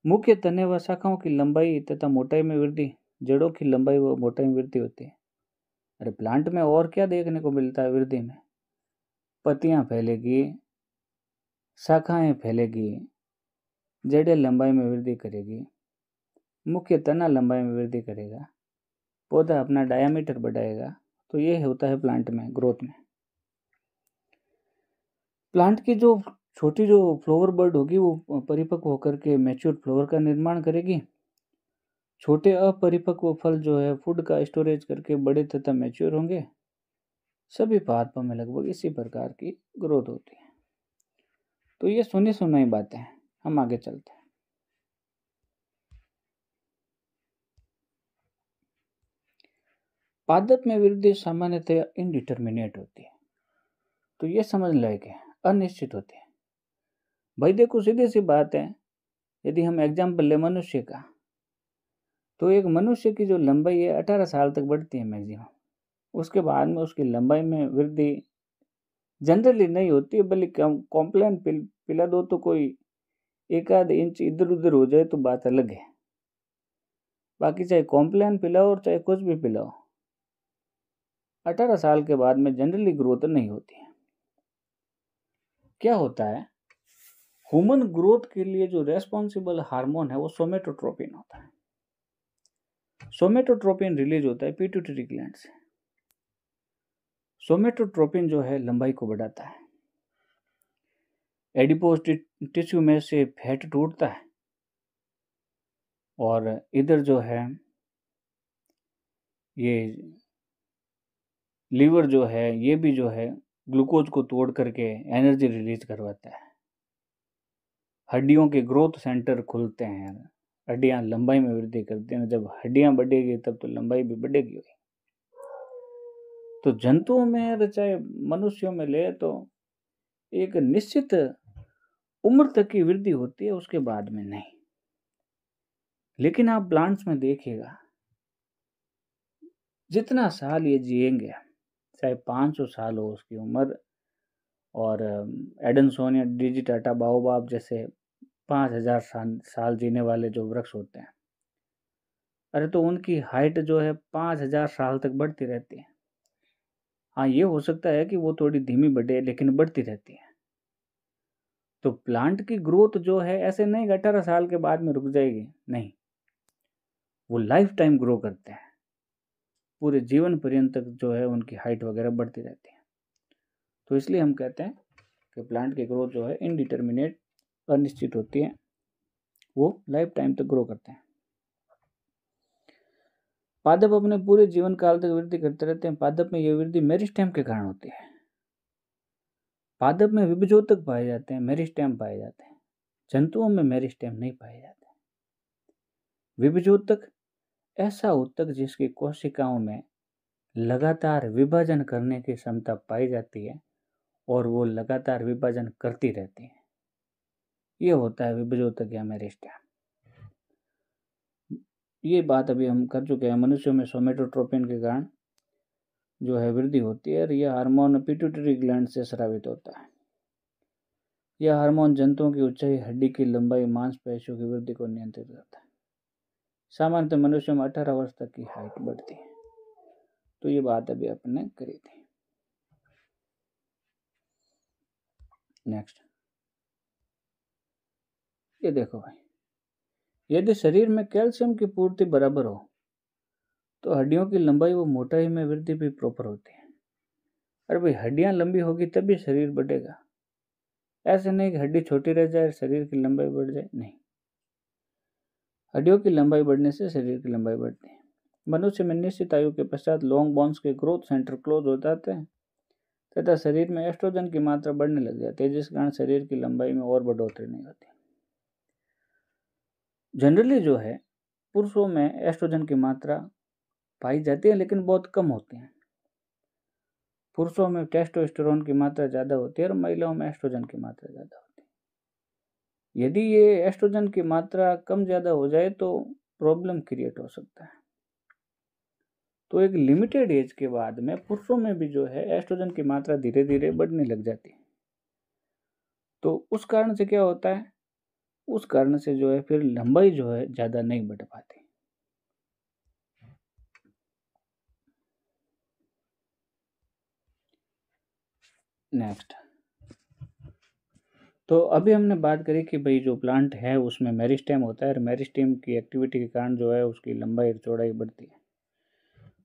मुख्य तने व शाखाओं की लंबाई तथा मोटाई में वृद्धि, जड़ों की लंबाई व मोटाई में वृद्धि होती है। अरे प्लांट में और क्या देखने को मिलता है वृद्धि में, पत्तियां फैलेगी, शाखाएं फैलेगी, जड़ें लंबाई में वृद्धि करेगी, मुख्य तना लंबाई में वृद्धि करेगा, पौधा अपना डायामीटर बढ़ाएगा। तो ये होता है प्लांट में ग्रोथ में। प्लांट की जो छोटी जो फ्लावर बर्ड होगी वो परिपक्व होकर के मैच्योर फ्लावर का निर्माण करेगी। छोटे अपरिपक्व फल जो है फूड का स्टोरेज करके बड़े तथा मैच्योर होंगे। सभी पादपों में लगभग इसी प्रकार की ग्रोथ होती है। तो ये सुनी सुनाई बातें हैं, हम आगे चलते हैं। पादप में वृद्धि सामान्यतः इनडिटर्मिनेट होती है। तो ये समझ लायक है, अनिश्चित होती है। भाई देखो सीधी सी बात है, यदि हम एग्जाम्पल ले मनुष्य का, तो एक मनुष्य की जो लंबाई है 18 साल तक बढ़ती है मैक्सिमम। उसके बाद में उसकी लंबाई में वृद्धि जनरली नहीं होती है, बल्कि कॉम्प्लान पिला दो तो कोई एक आध इंच इधर उधर हो जाए तो बात अलग है। बाकी चाहे कॉम्प्लान पिलाओ और चाहे कुछ भी पिलाओ, 18 साल के बाद में जनरली ग्रोथ नहीं होती है। क्या होता है, ह्यूमन ग्रोथ के लिए जो रेस्पॉन्सिबल हार्मोन है वो सोमेटोट्रोपिन होता है। सोमेटोट्रोपिन रिलीज होता है पिट्यूटरी ग्लैंड से। सोमेटोट्रोपिन जो है लंबाई को बढ़ाता है। एडिपोज टिश्यू में से फैट टूटता है, और इधर जो है ये लीवर जो है ये भी जो है ग्लूकोज को तोड़ करके एनर्जी रिलीज करवाता है। हड्डियों के ग्रोथ सेंटर खुलते हैं, हड्डियां लंबाई में वृद्धि करती हैं। जब हड्डियां बढ़ेगी तब तो लंबाई भी बढ़ेगी। तो जंतुओं में और चाहे मनुष्यों में ले तो एक निश्चित उम्र तक की वृद्धि होती है, उसके बाद में नहीं। लेकिन आप प्लांट्स में देखिएगा, जितना साल ये जिएंगे, चाहे 500 साल हो उसकी उम्र, और एडनसोनिया डिजिटाटा बाओबाब जैसे 5000 साल जीने वाले जो वृक्ष होते हैं, अरे तो उनकी हाइट जो है 5000 साल तक बढ़ती रहती है। हाँ, ये हो सकता है कि वो थोड़ी धीमी बढ़े, लेकिन बढ़ती रहती है। तो प्लांट की ग्रोथ जो है ऐसे नहीं 18 साल के बाद में रुक जाएगी, नहीं, वो लाइफ टाइम ग्रो करते हैं, पूरे जीवन पर्यंत तक जो है उनकी हाइट वगैरह बढ़ती रहती है। तो इसलिए हम कहते हैं कि प्लांट की ग्रोथ जो है इनडिटर्मिनेट, अनिश्चित होती है, वो लाइफ टाइम तक ग्रो करते हैं। पादप अपने पूरे जीवन काल तक वृद्धि करते रहते हैं। पादप में यह वृद्धि मेरिस्टेम के कारण होती है। पादप में विभजोतक पाए जाते हैं, मेरिस्टेम पाए जाते हैं। जंतुओं में मेरिस्टेम नहीं पाए जाते। विभजोतक ऐसा ऊतक जिसकी कोशिकाओं में लगातार विभाजन करने की क्षमता पाई जाती है और वो लगातार विभाजन करती रहती है, ये होता है विभजोतक या मेरिस्टेम। ये बात अभी हम कर चुके हैं। मनुष्यों में सोमेटोट्रोपिन के कारण जो है वृद्धि होती है और यह हार्मोन पिट्यूटरी ग्लैंड से स्रावित होता है। यह हार्मोन जंतुओं की ऊंचाई, हड्डी की लंबाई, मांसपेशियों की वृद्धि को नियंत्रित करता है। सामान्यतः मनुष्यों में 18 वर्ष तक की हाइट बढ़ती है। तो ये बात अभी अपने करी थी। नेक्स्ट, ये देखो भाई, यदि शरीर में कैल्शियम की पूर्ति बराबर हो तो हड्डियों की लंबाई व मोटाई में वृद्धि भी प्रॉपर होती है। अरे भाई, हड्डियां लंबी होगी तभी शरीर बढ़ेगा। ऐसे नहीं कि हड्डी छोटी रह जाए शरीर की लंबाई बढ़ जाए, नहीं। हड्डियों की लंबाई बढ़ने से शरीर की लंबाई बढ़ती है। मनुष्य में निश्चित आयु के पश्चात लॉन्ग बोन्स के ग्रोथ सेंटर क्लोज हो जाते हैं तथा शरीर में एस्ट्रोजन की मात्रा बढ़ने लग जाती है, जिस कारण शरीर की लंबाई में और बढ़ोतरी नहीं होती। जनरली जो है पुरुषों में एस्ट्रोजन की मात्रा पाई जाती है, लेकिन बहुत कम होती है। पुरुषों में टेस्टोस्टेरोन की मात्रा ज़्यादा होती है और महिलाओं में एस्ट्रोजन की मात्रा ज़्यादा होती है। यदि ये एस्ट्रोजन की मात्रा कम ज़्यादा हो जाए तो प्रॉब्लम क्रिएट हो सकता है। तो एक लिमिटेड एज के बाद में पुरुषों में भी जो है एस्ट्रोजन की मात्रा धीरे धीरे बढ़ने लग जाती है। तो उस कारण से क्या होता है, उस कारण से जो है फिर लंबाई जो है ज़्यादा नहीं बढ़ पाती। नेक्स्ट, तो अभी हमने बात करी कि भाई जो प्लांट है उसमें मेरिस्टेम होता है और मेरिस्टेम की एक्टिविटी के कारण जो है उसकी लंबाई और चौड़ाई बढ़ती है।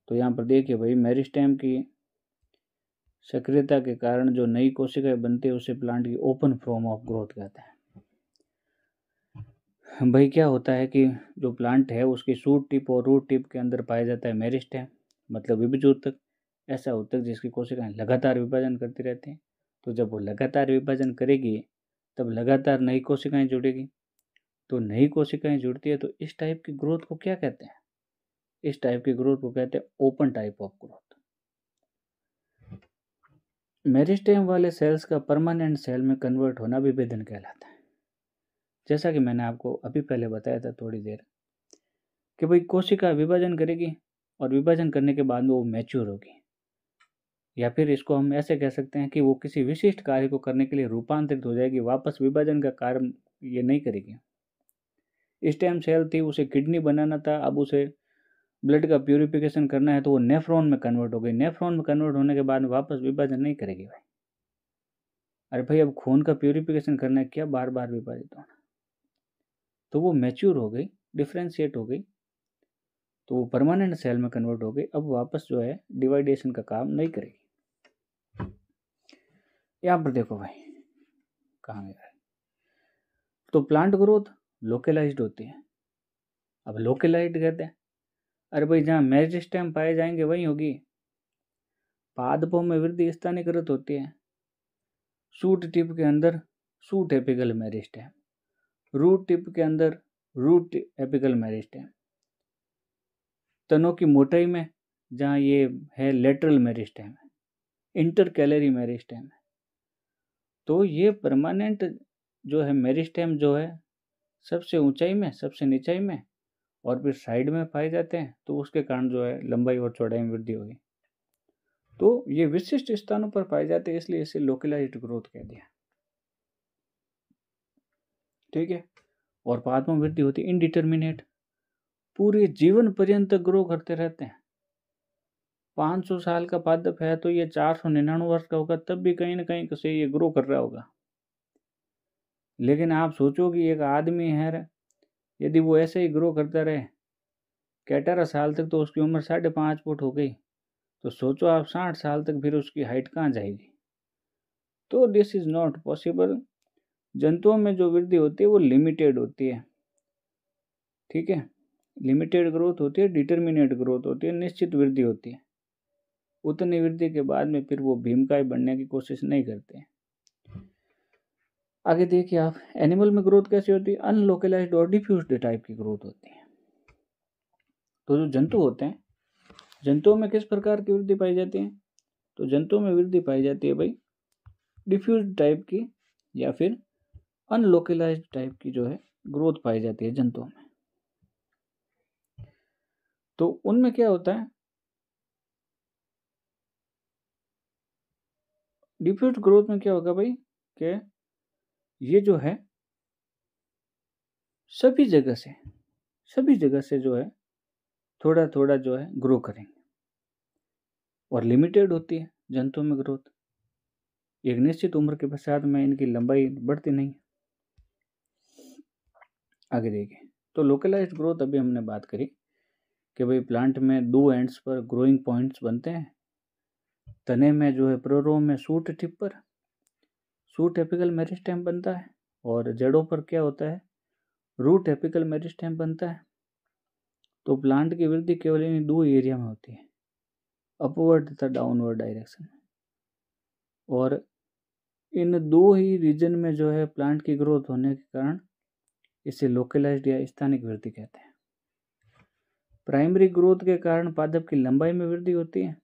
तो यहाँ पर देखिए भाई, मेरिस्टेम की सक्रियता के कारण जो नई कोशिकाएं बनती है उसे प्लांट की ओपन फॉर्म ऑफ ग्रोथ कहते हैं। भाई क्या होता है कि जो प्लांट है उसकी शूट टिप और रूट टिप के अंदर पाया जाता है मेरिस्टेम, मतलब विभज ऊतक, ऐसा ऊतक जिसकी कोशिकाएं लगातार विभाजन करती रहती हैं। तो जब वो लगातार विभाजन करेगी तब लगातार नई कोशिकाएं जुड़ेगी। तो नई कोशिकाएं जुड़ती है तो इस टाइप की ग्रोथ को क्या कहते हैं, इस टाइप की ग्रोथ को कहते हैं open type of growth. Meristem वाले सेल्स का परमानेंट सेल में कन्वर्ट होना विभेदन कहलाता है। जैसा कि मैंने आपको अभी पहले बताया था थोड़ी देर कि भाई कोशिका विभाजन करेगी और विभाजन करने के बाद वो मैच्योर होगी, या फिर इसको हम ऐसे कह सकते हैं कि वो किसी विशिष्ट कार्य को करने के लिए रूपांतरित हो जाएगी, वापस विभाजन का कार्य ये नहीं करेगी। स्टेम सेल थी, उसे किडनी बनाना था, अब उसे ब्लड का प्यूरिफिकेशन करना है तो वो नेफ्रॉन में कन्वर्ट हो गई। नेफ्रॉन में कन्वर्ट होने के बाद वापस विभाजन नहीं करेगी भाई। अरे भाई, अब खून का प्यूरिफिकेशन करना है, क्या बार बार विभाजित होना। तो वो मैच्योर हो गई, डिफ्रेंशिएट हो गई, तो वो परमानेंट सेल में कन्वर्ट हो गई। अब वापस जो है डिवाइडेशन का काम नहीं करेगी। यहाँ पर देखो भाई, कहाँ गया। तो प्लांट ग्रोथ लोकलाइज्ड होती है। अब लोकलाइज्ड कहते हैं, अरे भाई जहाँ मेरिस्टेम पाए जाएंगे वहीं होगी। पादपों में वृद्धि स्थानीयकृत होती है। शूट टिप के अंदर shoot apical meristem, root tip के अंदर रूट एपिकल मेरिस्टेम, तनों की मोटाई में जहाँ ये है लेटरल मेरिस्टेम है, इंटरकैलरी मेरिस्टेम है। तो ये परमानेंट जो है मेरिस्टेम जो है सबसे ऊंचाई में, सबसे निचाई में और फिर साइड में पाए जाते हैं, तो उसके कारण जो है लंबाई और चौड़ाई में वृद्धि होगी। तो ये विशिष्ट स्थानों पर पाए जाते हैं, इसलिए इसे लोकलाइज्ड ग्रोथ कह दिया। ठीक है। और पादपों में वृद्धि होती है इनडिटर्मिनेट, पूरे जीवन पर्यंत ग्रो करते रहते हैं। 500 साल का पादप है तो ये 499 वर्ष का होगा, तब भी कहीं ना कहीं से ये ग्रो कर रहा होगा। लेकिन आप सोचो कि एक आदमी है, यदि वो ऐसे ही ग्रो करता रहे कि 18 साल तक, तो उसकी उम्र 5.5 फुट हो गई, तो सोचो आप 60 साल तक फिर उसकी हाइट कहाँ जाएगी। तो दिस इज नॉट पॉसिबल। जंतुओं में जो वृद्धि होती है वो लिमिटेड होती है। ठीक है, लिमिटेड ग्रोथ होती है, डिटर्मिनेट ग्रोथ होती है, निश्चित वृद्धि होती है। उतनी वृद्धि के बाद में फिर वो भीमकाय बनने की कोशिश नहीं करते। आगे देखिए आप, एनिमल में ग्रोथ कैसी होती है? अनलोकलाइज्ड और डिफ्यूज्ड टाइप की ग्रोथ होती है। तो जो जंतु होते हैं, जंतुओं में किस प्रकार की वृद्धि पाई जाती है? तो जंतुओं में वृद्धि पाई जाती है भाई डिफ्यूज्ड टाइप की या फिर अनलोकलाइज्ड टाइप की जो है ग्रोथ पाई जाती है जंतुओं में। तो उनमें क्या होता है, डिफ्यूज्ड ग्रोथ में क्या होगा भाई कि ये जो है सभी जगह से जो है थोड़ा थोड़ा जो है ग्रो करेंगे, और लिमिटेड होती है जंतुओं में ग्रोथ। एक निश्चित उम्र के पश्चात में इनकी लंबाई बढ़ती नहीं। आगे देखिए, तो लोकलाइज्ड ग्रोथ अभी हमने बात करी कि भाई प्लांट में 2 एंड्स पर ग्रोइंग पॉइंट्स बनते हैं। तने में जो है प्रोरो में शूट टिप पर शूट एपिकल मेरिस्टेम बनता है, और जड़ों पर क्या होता है, रूट एपिकल मेरिस्टेम बनता है। तो प्लांट की वृद्धि केवल इन 2 एरिया में होती है, अपवर्ड तथा डाउनवर्ड डायरेक्शन में। और इन 2 ही रीजन में जो है प्लांट की ग्रोथ होने के कारण इसे लोकलाइज्ड या स्थानिक वृद्धि कहते हैं। प्राइमरी ग्रोथ के कारण पादप की लंबाई में वृद्धि होती है,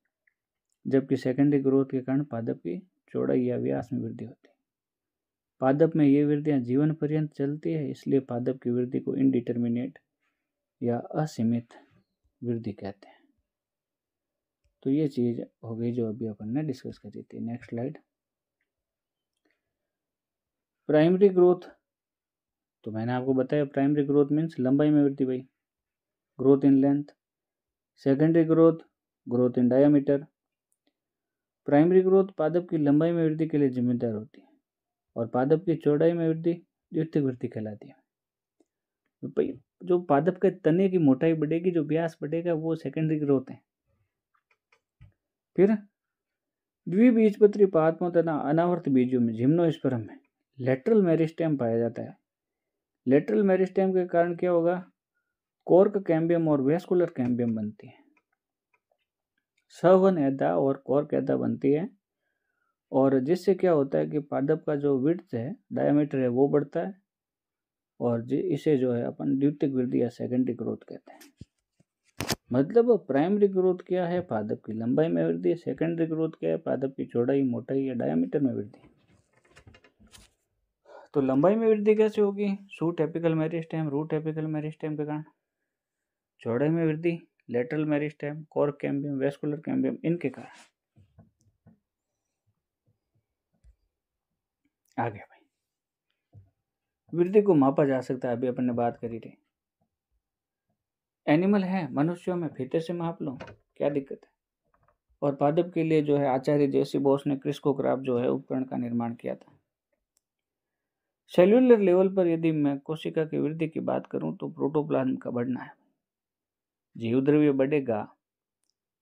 जबकि सेकेंडरी ग्रोथ के कारण पादप की चौड़ाई या व्यास में वृद्धि होती है। पादप में ये वृद्धियां जीवन पर्यंत चलती है, इसलिए पादप की वृद्धि को इनडिटर्मिनेट या असीमित वृद्धि कहते हैं। तो ये चीज हो गई जो अभी अपन ने डिस्कस करी थी। Next slide. प्राइमरी ग्रोथ, तो मैंने आपको बताया प्राइमरी ग्रोथ मीन्स लंबाई में वृद्धि भाई, growth in length. Secondary growth, growth in diameter. Primary growth पादप की लंबाई में वृद्धि के लिए जिम्मेदार होती है, और पादप की चौड़ाई में वृद्धि द्वितीयक वृद्धि कहलाती है। तो भाई जो पादप के तने की मोटाई बढ़ेगी, जो व्यास बढ़ेगा, वो सेकेंडरी ग्रोथ है। फिर द्विबीजपत्री पादपों तथा अनावर्त बीजों में जिम्नोस्पर्म में लेटरल मेरिस्टेम पाया जाता है। लेटरल मेरिस्टेम के कारण क्या होगा, कॉर्क कैम्बियम और वेस्कुलर कैम्बियम बनती है। सवन एदा और कॉर्क एदा बनती है, और जिससे क्या होता है कि पादप का जो विड्थ है, डायमीटर है, वो बढ़ता है, और इसे जो है अपन द्वितीयक वृद्धि या सेकेंडरी ग्रोथ कहते हैं। मतलब प्राइमरी ग्रोथ क्या है, पादप की लंबाई में वृद्धि। सेकेंडरी ग्रोथ क्या है, पादप की चौड़ाई, मोटाई या डायमीटर में वृद्धि। तो लंबाई में वृद्धि कैसे होगी, shoot apical meristem, root apical meristem के कारण। चौड़ाई में वृद्धि lateral meristem, cork cambium, vascular cambium, इनके कारण। आगे भाई, वृद्धि को मापा जा सकता है, अभी अपन ने बात करी थी। एनिमल है, मनुष्यों में फीते से माप लो, क्या दिक्कत है। और पादप के लिए जो है आचार्य जेसी बोस ने क्रिस्कोग्राफ जो है उपकरण का निर्माण किया था। सेल्यूलर लेवल पर यदि मैं कोशिका की वृद्धि की बात करूं तो प्रोटोप्लाज्म का बढ़ना है। जीव द्रव्य बढ़ेगा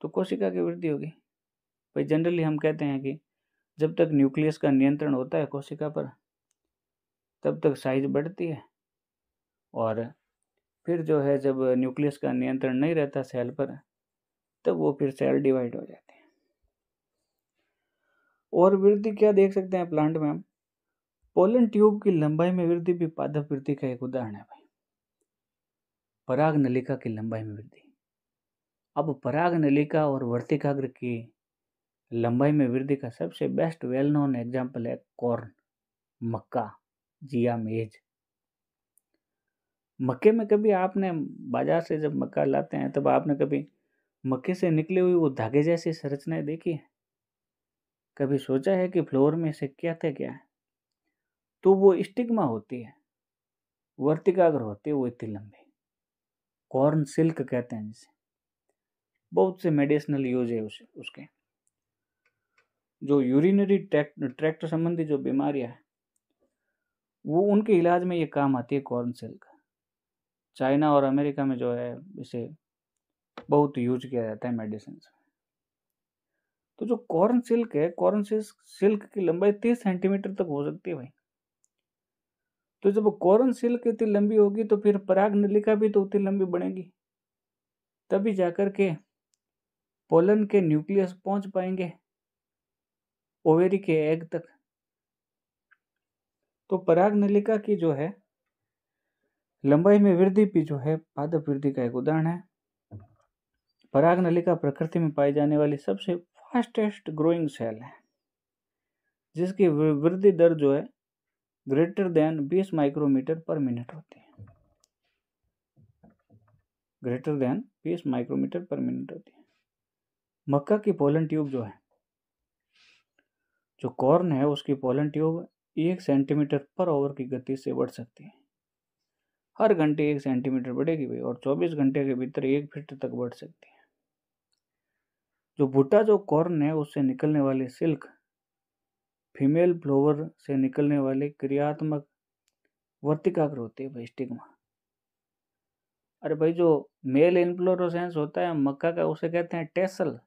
तो कोशिका की वृद्धि होगी। भाई जनरली हम कहते हैं कि जब तक न्यूक्लियस का नियंत्रण होता है कोशिका पर, तब तक साइज बढ़ती है, और फिर जो है जब न्यूक्लियस का नियंत्रण नहीं रहता सेल पर, तब वो फिर सेल डिवाइड हो जाते हैं। और वृद्धि क्या देख सकते हैं प्लांट में हम, पोलन ट्यूब की लंबाई में वृद्धि भी पादप वृद्धि का एक उदाहरण है भाई। पराग नलिका की लंबाई में वृद्धि, अब पराग नलिका और वर्तिकाग्र की लंबाई में वृद्धि का सबसे बेस्ट वेल नोन एग्जाम्पल है कॉर्न, मक्का, जिया मेज। मक्के में कभी आपने बाजार से जब मक्का लाते हैं तब आपने कभी मक्के से निकली हुई वो धागे जैसी संरचनाएं देखी है? कभी सोचा है कि फ्लोर में से क्या थे क्या है? तो वो स्टिग्मा होती है, वर्तिकाग्र होती है वो इतनी लंबी, कॉर्न सिल्क कहते हैं जिसे। बहुत से मेडिसिनल यूज है उसके। जो यूरिनरी ट्रैक्ट संबंधी जो बीमारियां है वो उनके इलाज में ये काम आती है कॉर्न सिल्क। चाइना और अमेरिका में जो है इसे बहुत यूज किया जाता है मेडिसिन में। तो जो कॉर्न सिल्क है, कॉर्न सिल्क की लंबाई 30 सेंटीमीटर तक हो सकती है भाई। तो जब कॉर्न सिल्क इतनी लंबी होगी तो फिर पराग नलिका भी तो उतनी लंबी बनेगी, तभी जाकर के पोलन के न्यूक्लियस पहुंच पाएंगे ओवेरी के एग तक। तो पराग नलिका की जो है लंबाई में वृद्धि भी जो है पादप वृद्धि का एक उदाहरण है। पराग नलिका प्रकृति में पाई जाने वाली सबसे फास्टेस्ट ग्रोइंग सेल है, जिसकी वृद्धि दर जो है greater than 20 micrometre per minute होती है। Greater than 20 micrometre per minute होती है। मक्का की पोलन ट्यूब जो है, जो कॉर्न है उसकी पोलन ट्यूब 1 सेंटीमीटर पर ओवर की गति से बढ़ सकती है। हर घंटे 1 सेंटीमीटर बढ़ेगी भाई, और 24 घंटे के भीतर 1 फीट तक बढ़ सकती है। जो भुट्टा जो कॉर्न है उससे निकलने वाली सिल्क फीमेल फ्लोवर से निकलने वाली क्रियात्मक वर्तिकाग्र होती है भाई, स्टिग्मा। अरे भाई जो मेल इन्फ्लोरोसेंस होता है मक्का का उसे कहते हैं टेसल,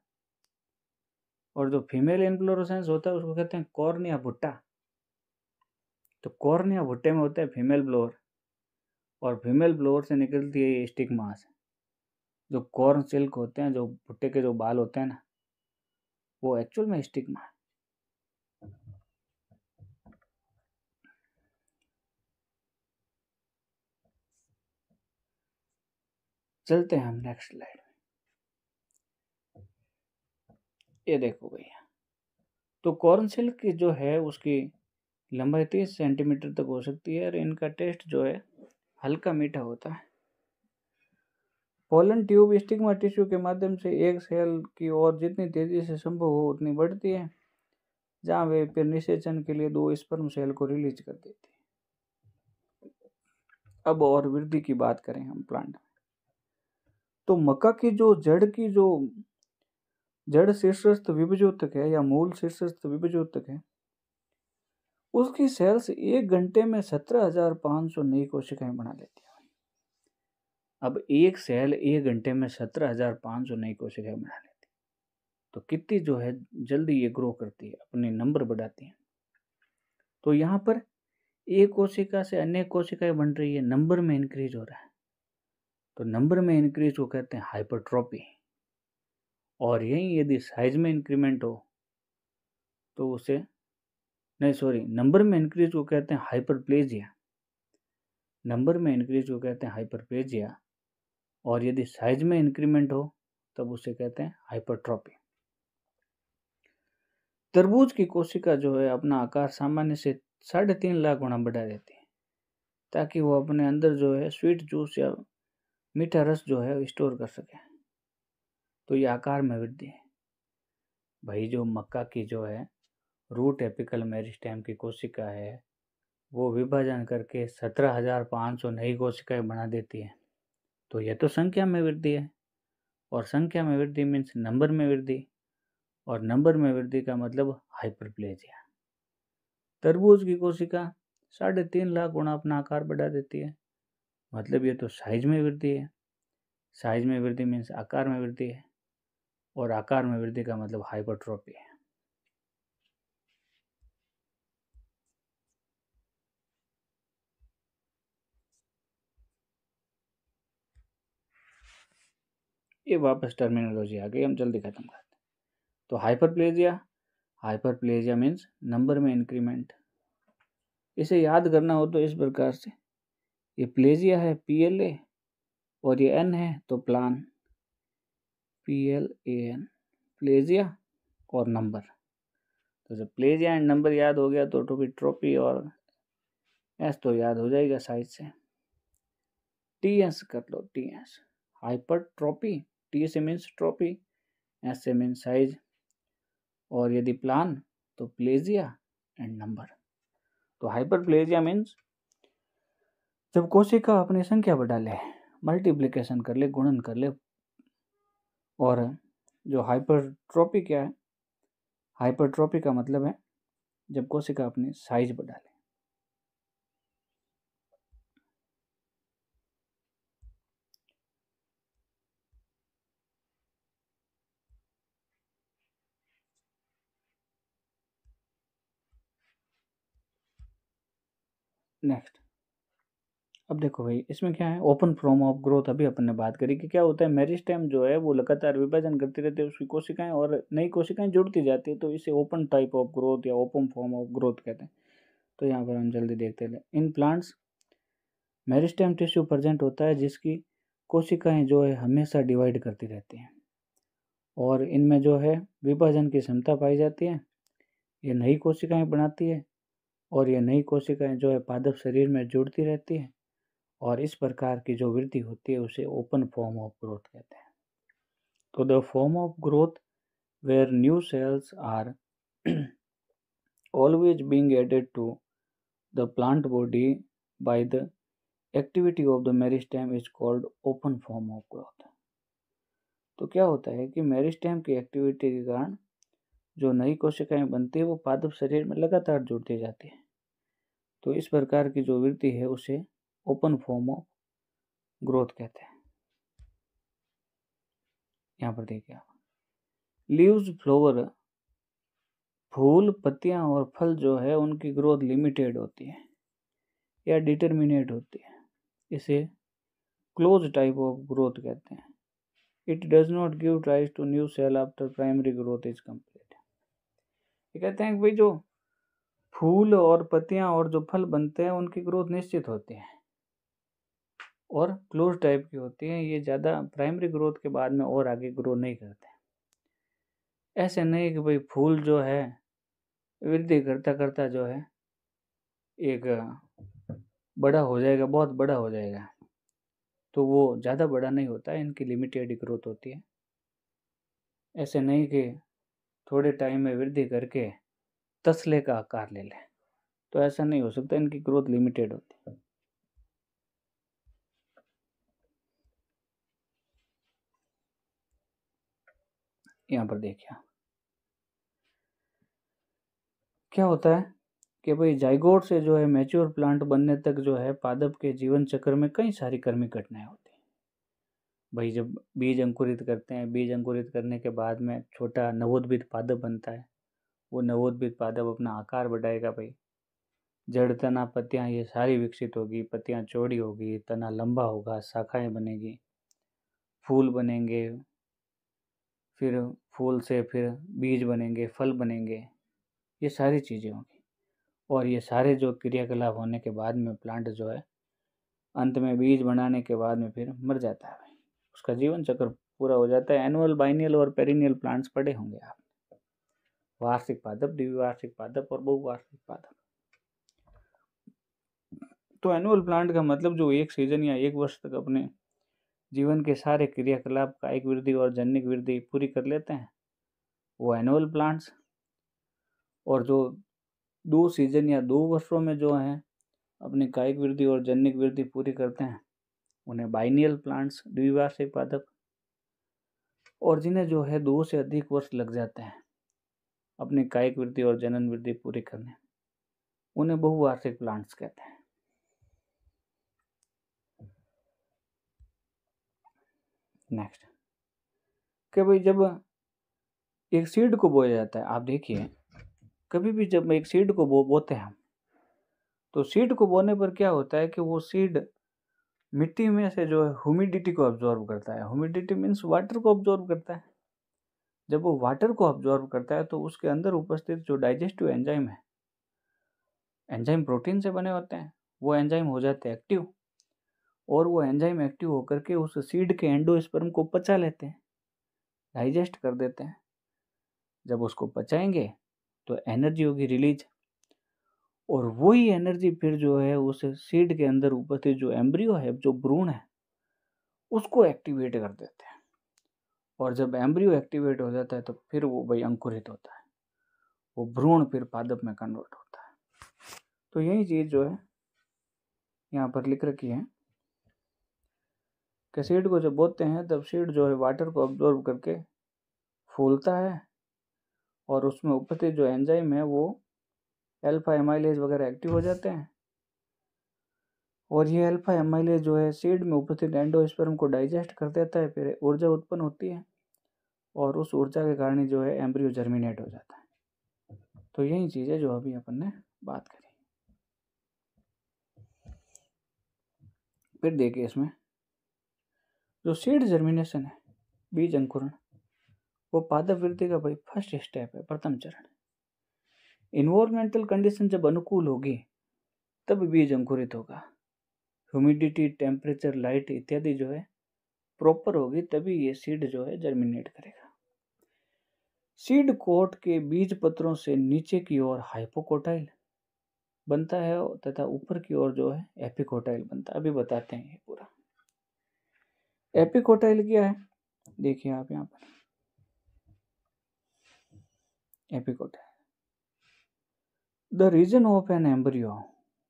और जो फीमेल इन्फ्लोरोसेंस होता है उसको कहते हैं कॉर्न या भुट्टा। तो कॉर्न या भुट्टे में होता है फीमेल ब्लोअर, और फीमेल ब्लोअर से निकलती है ये स्टिग्मा से। जो कॉर्न सिल्क होते हैं, जो भुट्टे के जो बाल होते हैं ना, वो एक्चुअल में स्टिग्मा है। चलते हैं हम नेक्स्ट स्लाइड में। ये देखो भैया, तो कॉर्न सिल्क की जो है उसकी लंबाई 30 सेंटीमीटर तक हो सकती है, और इनका टेस्ट जो है हल्का मीठा होता है। पोलन ट्यूब स्टिग्मा टिश्यू के माध्यम से एक सेल की ओर जितनी तेजी से संभव हो उतनी बढ़ती है, जहां वे फिर निषेचन के लिए 2 स्पर्म सेल को रिलीज कर देती है। अब और वृद्धि की बात करें हम प्लांट में, तो मक्का की जो जड़ शीर्षस्थ विभजोतक है या मूल शीर्षस्थ विभजोतक है, उसकी सेल्स 1 घंटे में 17,500 नई कोशिकाएं बना लेती है। अब एक सेल 1 घंटे में 17,500 नई कोशिकाएं बना लेती है, तो कितनी जो है जल्दी ये ग्रो करती है, अपने नंबर बढ़ाती है। तो यहाँ पर एक कोशिका से अन्य कोशिकाएं बन रही है, नंबर में इंक्रीज हो रहा है। तो नंबर में इंक्रीज को कहते हैं हाइपरट्रॉपी। और यही यदि साइज में इंक्रीमेंट हो तो उसे नंबर में इंक्रीज को कहते हैं हाइपरप्लेजिया। नंबर में इंक्रीज को कहते हैं हाइपरप्लेजिया, और यदि साइज में इंक्रीमेंट हो तब उसे कहते हैं हाइपरट्रॉपी। तरबूज की कोशिका जो है अपना आकार सामान्य से 3.5 लाख गुना बढ़ा देती है, ताकि वो अपने अंदर जो है स्वीट जूस या मीठा रस जो है स्टोर कर सके। तो ये आकार में वृद्धि है भाई। जो मक्का की जो है रूट एपिकल मेरिस्टेम की कोशिका है, वो विभाजन करके 17,500 नई कोशिकाएं बना देती है। तो यह तो संख्या में वृद्धि है, और संख्या में वृद्धि मीन्स नंबर में वृद्धि, और नंबर में वृद्धि का मतलब हाइपरप्लेजिया। तरबूज की कोशिका 3.5 लाख गुना अपना आकार बढ़ा देती है, मतलब ये तो साइज में वृद्धि है। साइज में वृद्धि मीन्स आकार में वृद्धि है, और आकार में वृद्धि का मतलब हाइपरट्रॉपी है। ये वापस टर्मिनोलॉजी आ गई, हम जल्दी खत्म करते हैं। तो हाइपरप्लेजिया, हाइपरप्लेजिया मीन्स नंबर में इंक्रीमेंट। इसे याद करना हो तो इस प्रकार से, ये प्लेजिया है PLA और ये N है तो प्लान PLAN, प्लेजिया और नंबर। तो जब प्लेजिया एंड नंबर याद हो गया तो ट्रोपी और S तो याद हो जाएगा साइज से। TS कर लो, TS हाइपरट्रोपी, T से मीन्स ट्रोपी, S से मीन्स साइज, और यदि प्लान तो प्लेजिया एंड नंबर। तो हाइपरप्लेजिया मीन्स जब कोशिका अपनी संख्या बढ़ा ले, मल्टीप्लिकेशन कर ले, गुणन कर ले। और जो हाइपरट्रोपी क्या है, हाइपरट्रोपी का मतलब है जब कोशिका अपनी साइज बढ़ा ले। नेक्स्ट, अब देखो भाई इसमें क्या है, ओपन फॉर्म ऑफ ग्रोथ। अभी अपन ने बात करी कि क्या होता है, मेरिस्टेम जो है वो लगातार विभाजन करती रहती है उसकी कोशिकाएं, और नई कोशिकाएं जुड़ती जाती है, तो इसे ओपन टाइप ऑफ ग्रोथ या ओपन फॉर्म ऑफ ग्रोथ कहते हैं। तो यहाँ पर हम जल्दी देखते हैं। In plants meristem tissue present होता है जिसकी कोशिकाएं जो है हमेशा डिवाइड करती रहती हैं, और इनमें जो है विभाजन की क्षमता पाई जाती है। ये नई कोशिकाएं बनाती है और ये नई कोशिकाएं जो है पादप शरीर में जुड़ती रहती है, और इस प्रकार की जो वृद्धि होती है उसे ओपन फॉर्म ऑफ ग्रोथ कहते हैं। तो the form of growth where new cells are always being added to the plant body by the activity of the meristem is called open form of growth। तो क्या होता है कि meristem की activity के कारण जो नई कोशिकाएं बनती है वो पादप शरीर में लगातार जुड़ती जाती है, तो इस प्रकार की जो वृद्धि है उसे ओपन फॉर्म ऑफ ग्रोथ कहते हैं। यहाँ पर देखिए आप, लीव्स, फ्लावर, फूल, पत्तियां और फल जो है उनकी ग्रोथ लिमिटेड होती है या डिटर्मिनेट होती है। इसे क्लोज टाइप ऑफ ग्रोथ कहते हैं। It does not give rise to new cell after primary growth is complete. ये कहते हैं कि भाई जो फूल और पत्तियां और जो फल बनते हैं उनकी ग्रोथ निश्चित होती है और क्लोज टाइप की होती है, ये ज़्यादा प्राइमरी ग्रोथ के बाद में और आगे ग्रो नहीं करते। ऐसे नहीं कि भाई फूल जो है वृद्धि करता करता जो है एक बड़ा हो जाएगा, बहुत बड़ा हो जाएगा, तो वो ज़्यादा बड़ा नहीं होता है, इनकी लिमिटेड ग्रोथ होती है। ऐसे नहीं कि थोड़े टाइम में वृद्धि करके तसले का आकार ले लें, तो ऐसा नहीं हो सकता, इनकी ग्रोथ लिमिटेड होती है। यहाँ पर देखिए क्या होता है कि भाई जाइगोट से जो है मैच्योर प्लांट बनने तक जो है पादप के जीवन चक्र में कई सारी कर्मी घटनाएं होती हैं। भाई जब बीज अंकुरित करते हैं, बीज अंकुरित करने के बाद में छोटा नवोद्भिद पादप बनता है, वो नवोद्भिद पादप अपना आकार बढ़ाएगा, भाई जड़, तना, पत्तियां ये सारी विकसित होगी, पत्तियां चौड़ी होगी, तना लंबा होगा, शाखाएं बनेगी, फूल बनेंगे, फिर फूल से फिर बीज बनेंगे, फल बनेंगे, ये सारी चीज़ें होंगी। और ये सारे जो क्रियाकलाप होने के बाद में प्लांट जो है अंत में बीज बनाने के बाद में फिर मर जाता है, भाई उसका जीवन चक्र पूरा हो जाता है। एनुअल, बाइनियल और पेरिनियल प्लांट्स पढ़े होंगे आप, वार्षिक पादप, द्विवार्षिक पादप और बहुवार्षिक पादप। तो एनुअल प्लांट का मतलब जो एक सीजन या एक वर्ष तक अपने जीवन के सारे क्रियाकलाप, कायिक वृद्धि और जन्निक वृद्धि पूरी कर लेते हैं, वो एनुअल प्लांट्स। और जो 2 सीजन या 2 वर्षों में जो हैं अपनी कायिक वृद्धि और जन्निक वृद्धि पूरी करते हैं, उन्हें बाइनियल प्लांट्स, द्विवार्षिक पादप। और जिन्हें जो है 2 से अधिक वर्ष लग जाते हैं अपनी कायिक वृद्धि और जनन वृद्धि पूरी करने, उन्हें बहुवार्षिक प्लांट्स कहते हैं। नेक्स्ट, कि भाई जब एक सीड को बोया जाता है, आप देखिए कभी भी जब एक सीड को बोते हैं तो सीड को बोने पर क्या होता है कि वो सीड मिट्टी में से जो है ह्यूमिडिटी को ऑब्जॉर्व करता है। ह्यूमिडिटी मीन्स वाटर को ऑब्जॉर्व करता है। जब वो वाटर को अब्जॉर्ब करता है तो उसके अंदर उपस्थित जो डाइजेस्टिव एंजाइम है, एंजाइम प्रोटीन से बने होते हैं, वो एंजाइम हो जाते हैं एक्टिव, और वो एंजाइम एक्टिव होकर के उस सीड के एंडोस्पर्म को पचा लेते हैं, डाइजेस्ट कर देते हैं। जब उसको पचाएंगे तो एनर्जी होगी रिलीज, और वही एनर्जी फिर जो है उस सीड के अंदर उपस्थित जो एम्ब्रियो है, जो भ्रूण है, उसको एक्टिवेट कर देते हैं। और जब एम्ब्रियो एक्टिवेट हो जाता है तो फिर वो भाई अंकुरित होता है, वो भ्रूण फिर पादप में कन्वर्ट होता है। तो यही चीज़ जो है यहाँ पर लिख रखी है कि सीड को जब बोते हैं तब सीड जो है वाटर को अब्जॉर्ब करके फूलता है, और उसमें उपस्थित जो एंजाइम है वो अल्फा एमाइलेज वगैरह एक्टिव हो जाते हैं, और ये अल्फा एमाइलेज जो है सीड में उपस्थित एंडोस्पर्म को डाइजेस्ट कर देता है, फिर ऊर्जा उत्पन्न होती है, और उस ऊर्जा के कारण जो है एम्ब्रियो जर्मिनेट हो जाता है। तो यही चीज़ है जो अभी अपन ने बात करी। फिर देखिए इसमें जो सीड जर्मिनेशन है, बीज अंकुरण, वो पादप वृद्धि का भाई फर्स्ट स्टेप है, प्रथम चरण। इन्वायरमेंटल कंडीशन जब अनुकूल होगी तब बीज अंकुरित होगा। ह्यूमिडिटी, टेम्परेचर, लाइट इत्यादि जो है प्रॉपर होगी तभी ये सीड जो है जर्मिनेट करेगा। सीड कोट के बीज पत्रों से नीचे की ओर हाइपोकोटाइल बनता है तथा ऊपर की ओर जो है एपिकोटाइल बनता है। अभी बताते हैं ये पूरा। एपिकोटाइल क्या है, देखिए आप यहाँ पर, epicotyl the region of an embryo,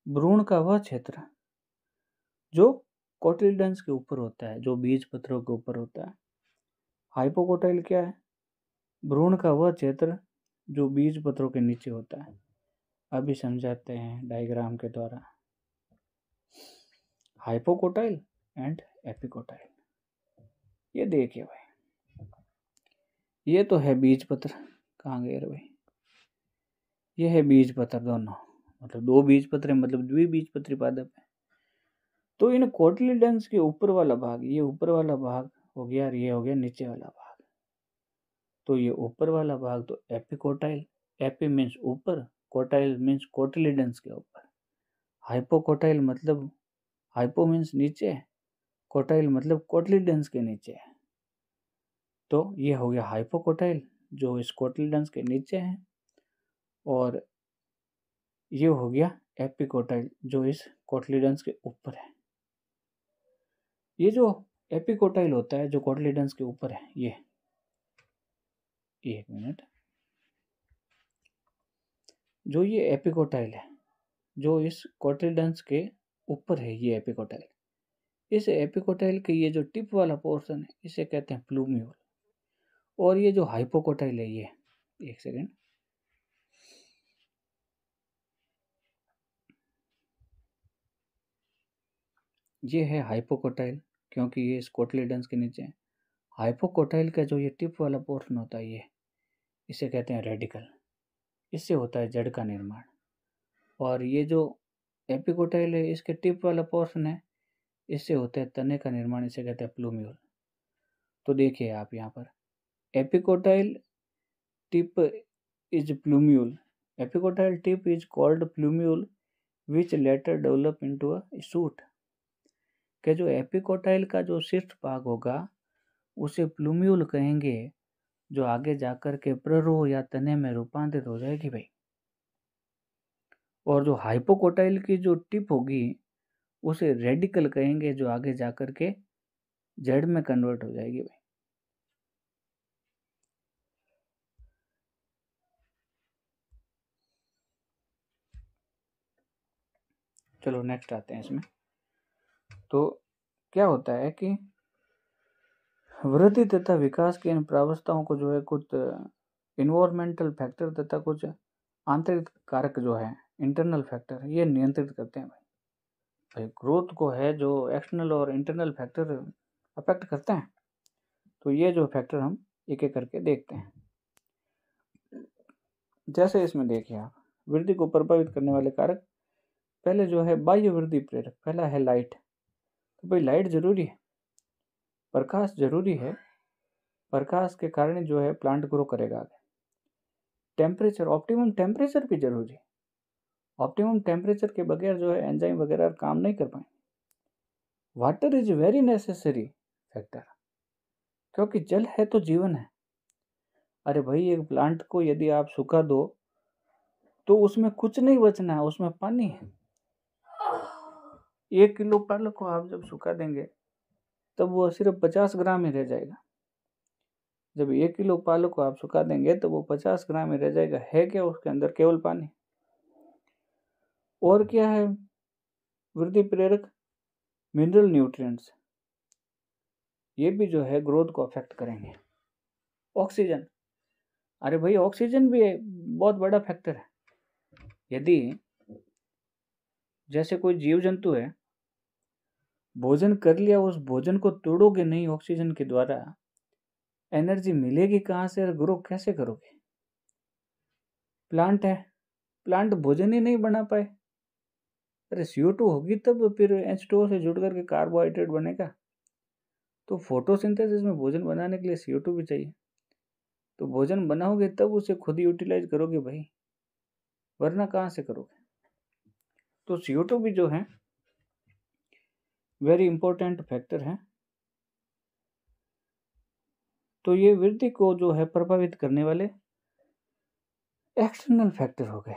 भ्रूण का वह क्षेत्र जो कोटिलिडन्स के ऊपर होता है, जो बीज पत्रों के ऊपर होता है। हाइपोकोटाइल क्या है, भ्रूण का वह क्षेत्र जो बीज पत्रों के नीचे होता है। अभी समझाते हैं डायग्राम के द्वारा। हाइपोकोटाइल एंड एपिकोटाइल, ये देखिए भाई, ये तो है बीज पत्र, कहाँ गए रे भाई, ये है बीज पत्र दोनों, मतलब दो बीज पत्र मतलब द्विबीजपत्री पादप है। तो इन कोटिलिडन्स के ऊपर वाला भाग, ये ऊपर वाला भाग हो गया, और ये हो गया नीचे वाला भाग। तो ये ऊपर वाला भाग तो एपिकोटाइल, एपी मीन्स ऊपर, कोटाइल मीन्स कोटिलिडन्स के ऊपर। हाइपोकोटाइल मतलब, हाइपो मीन्स नीचे, कोटाइल मतलब कोटिलिडन्स के नीचे। तो ये हो गया हाइपोकोटाइल जो इस कोटिलिडन्स के नीचे है, और ये हो गया एपिकोटाइल जो इस कोटिलिडन्स के ऊपर है। ये जो एपिकोटाइल होता है जो कोटिलिडन्स के ऊपर है, ये एक मिनट, जो ये एपिकोटाइल है जो इस कोटिलिडन्स के ऊपर है, ये एपिकोटाइल, इस एपिकोटाइल के ये जो टिप वाला पोर्शन है इसे कहते हैं प्लूम्यूल। और ये जो हाइपोकोटाइल है, ये एक सेकेंड, ये है हाइपोकोटाइल क्योंकि ये इस कोटिलिडन्स के नीचे है। हाइपोकोटाइल का जो ये टिप वाला पोर्शन होता है, ये इसे कहते हैं रेडिकल, इससे होता है जड़ का निर्माण। और ये जो एपिकोटाइल है, इसके टिप वाला पोर्शन है, इससे होता है तने का निर्माण, इसे कहते हैं प्लूम्यूल। तो देखिए आप यहाँ पर, epicotyl tip is plumule, epicotyl tip is called plumule which later develop into a shoot. के जो एपिकोटाइल का जो शीर्ष भाग होगा उसे प्लूम्यूल कहेंगे, जो आगे जाकर के प्ररोह या तने में रूपांतरित हो जाएगी भाई। और जो हाइपोकोटाइल की जो टिप होगी उसे रेडिकल कहेंगे, जो आगे जाकर के जड़ में कन्वर्ट हो जाएगी भाई। चलो नेक्स्ट आते हैं इसमें। तो क्या होता है कि वृद्धि तथा विकास की इन प्रावस्थाओं को जो है कुछ इन्वायरमेंटल फैक्टर तथा कुछ आंतरिक कारक जो है इंटरनल फैक्टर, ये नियंत्रित करते हैं भाई। ग्रोथ को है जो एक्सटर्नल और इंटरनल फैक्टर अफेक्ट करते हैं। तो ये जो फैक्टर हम एक एक करके देखते हैं। जैसे इसमें देखिए आप, वृद्धि को प्रभावित करने वाले कारक, पहले जो है बाह्य वृद्धि प्रेरक, पहला है लाइट। तो भाई लाइट जरूरी है, प्रकाश जरूरी है, प्रकाश के कारण जो है प्लांट ग्रो करेगा आगे। टेम्परेचर, ऑप्टिमम टेम्परेचर भी जरूरी है। ऑप्टिमम टेम्परेचर के बगैर जो है एंजाइम वगैरह काम नहीं कर पाएंगे। Water is very necessary factor, क्योंकि जल है तो जीवन है। अरे भाई, एक प्लांट को यदि आप सुखा दो तो उसमें कुछ नहीं बचना है, उसमें पानी है। 1 किलो पालक को आप जब सुखा देंगे तब वो सिर्फ 50 ग्राम ही रह जाएगा। जब 1 किलो पालक को आप सुखा देंगे तो वो 50 ग्राम ही रह जाएगा। है क्या उसके अंदर? केवल पानी। और क्या है वृद्धि प्रेरक? मिनरल न्यूट्रिएंट्स, ये भी जो है ग्रोथ को अफेक्ट करेंगे। ऑक्सीजन, अरे भाई ऑक्सीजन भी बहुत बड़ा फैक्टर है। यदि जैसे कोई जीव जंतु है, भोजन कर लिया, उस भोजन को तोड़ोगे नहीं ऑक्सीजन के द्वारा, एनर्जी मिलेगी कहाँ से और ग्रो कैसे करोगे? प्लांट है, प्लांट भोजन ही नहीं बना पाए, अरे CO2 होगी तब फिर H2O से जुड़ करके कार्बोहाइड्रेट बनेगा। तो फोटोसिंथेसिस में भोजन बनाने के लिए CO2 भी चाहिए। तो भोजन बनाओगे तब उसे खुद यूटिलाइज करोगे भाई, वरना कहाँ से करोगे? तो CO2 भी जो है वेरी इंपॉर्टेंट फैक्टर है। तो ये वृद्धि को जो है प्रभावित करने वाले एक्सटर्नल फैक्टर हो गए।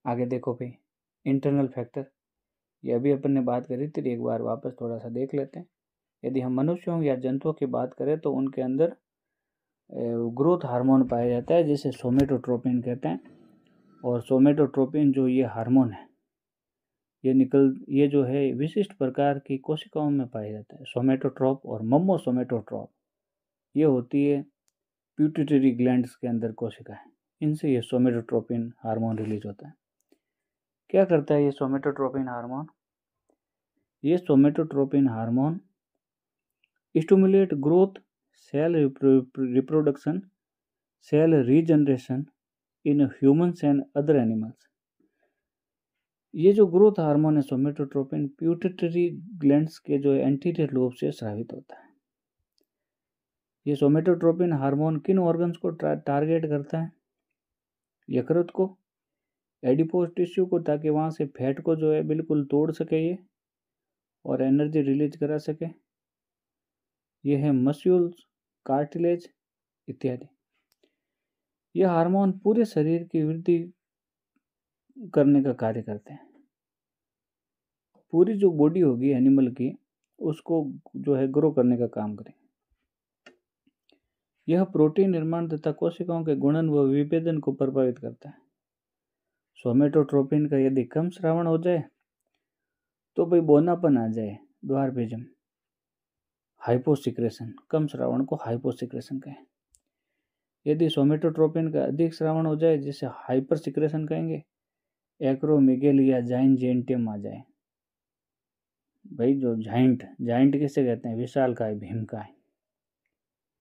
आगे देखो भाई, इंटरनल फैक्टर, ये अभी अपन ने बात करी थी, एक बार वापस थोड़ा सा देख लेते हैं। यदि हम मनुष्यों या जंतुओं की बात करें तो उनके अंदर ग्रोथ हार्मोन पाया जाता है जिसे सोमेटोट्रोपिन कहते हैं। और सोमेटोट्रोपिन जो ये हार्मोन है, ये जो है विशिष्ट प्रकार की कोशिकाओं में पाया जाता है। सोमेटोट्रोप और मम्मोसोमेटोट्रोप, ये होती है प्यूटिटरी ग्लैंड्स के अंदर कोशिका है, इनसे ये सोमेटोट्रोपिन हार्मोन रिलीज होता है। क्या करता है ये सोमेटोट्रोपिन हार्मोन? ये somatotropin hormone stimulate growth, cell reproduction, cell regeneration in humans and other animals. ये जो ग्रोथ हार्मोन है सोमेटोट्रोपिन, प्यूटिटरी ग्लैंड्स के जो एंटीरियर लोब से स्रावित होता है। ये सोमेटोट्रोपिन हार्मोन किन ऑर्गन्स को टारगेट करता है? यकृत को, एडिपोज टिश्यू को, ताकि वहाँ से फैट को जो है बिल्कुल तोड़ सके ये और एनर्जी रिलीज करा सके। ये है मस्यूल्स, कार्टिलेज इत्यादि। यह हार्मोन पूरे शरीर की वृद्धि करने का कार्य करते हैं। पूरी जो बॉडी होगी एनिमल की, उसको जो है ग्रो करने का काम करें। यह प्रोटीन निर्माण तथा कोशिकाओं के गुणन व विभेदन को प्रभावित करता है। सोमेटोट्रोपिन का यदि कम श्रावण हो जाए तो भाई बोनापन आ जाए, द्वारबीजम, हाइपोसिक्रेशन, कम श्रावण को हाइपोसिक्रेशन कहें। यदि सोमेटोट्रोपिन का अधिक श्रावण हो जाए जिसे हाइपर सिक्रेशन कहेंगे, एक्रोमेगेलिया जाइंटियम आ जाए। भाई जो जाइंट किसे कहते हैं? विशालकाय, भीमकाय।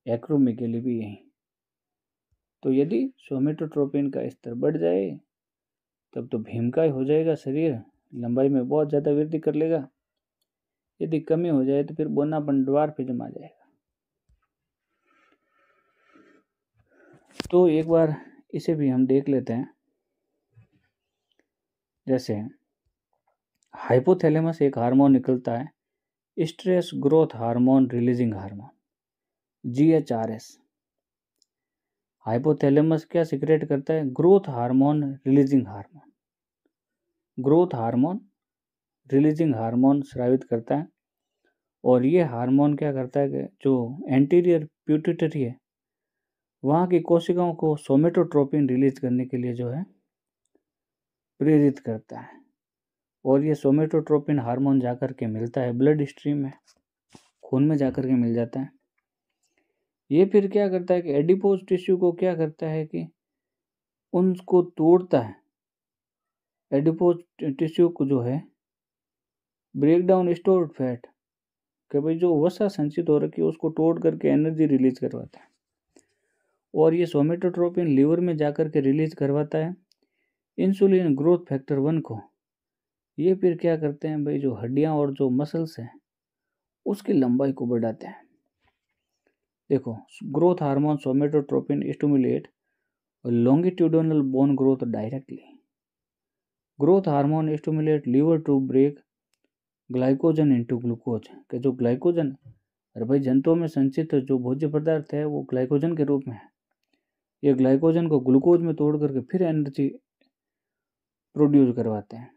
एक्रोमेगेली भी यही। तो यदि सोमेटोट्रोपिन का स्तर बढ़ जाए तब तो भीमकाय हो जाएगा शरीर, लंबाई में बहुत ज़्यादा वृद्धि कर लेगा। यदि कमी हो जाए तो फिर बोनापन, ड्वार्फिज्म आ जाएगा। तो एक बार इसे भी हम देख लेते हैं। जैसे हाइपोथैलेमस एक हार्मोन निकलता है, stress growth hormone releasing hormone, GHRS। Hypothalamus क्या सिक्रेट करता है? Growth hormone releasing hormone. Growth hormone releasing hormone स्रावित करता है। और ये हार्मोन क्या करता है कि जो एंटीरियर प्यूटिटरी है वहाँ की कोशिकाओं को सोमेटोट्रोपिन रिलीज करने के लिए जो है प्रेरित करता है। और ये सोमेटोट्रोपिन हार्मोन जाकर के मिलता है ब्लड स्ट्रीम में, खून में जाकर के मिल जाता है। ये फिर क्या करता है कि एडिपोज टिश्यू को क्या करता है कि उनको तोड़ता है। एडिपोज टिश्यू को जो है ब्रेक डाउन स्टोर्ड फैट, कि भाई जो वसा संचित हो रखी है उसको तोड़ करके एनर्जी रिलीज करवाता है। और ये सोमेटोट्रोपिन लीवर में जाकर के रिलीज करवाता है इंसुलिन ग्रोथ फैक्टर 1 को। ये फिर क्या करते हैं भाई, जो हड्डियां और जो मसल्स हैं उसकी लंबाई को बढ़ाते हैं। देखो, growth hormone somatotropin stimulate longitudinal bone growth directly. Growth hormone stimulate liver to break glycogen into glucose के जो ग्लाइकोजन, अरे भाई जंतुओं में संचित जो भोज्य पदार्थ है वो ग्लाइकोजन के रूप में है। ये ग्लाइकोजन को ग्लूकोज में तोड़ करके फिर एनर्जी प्रोड्यूस करवाते हैं।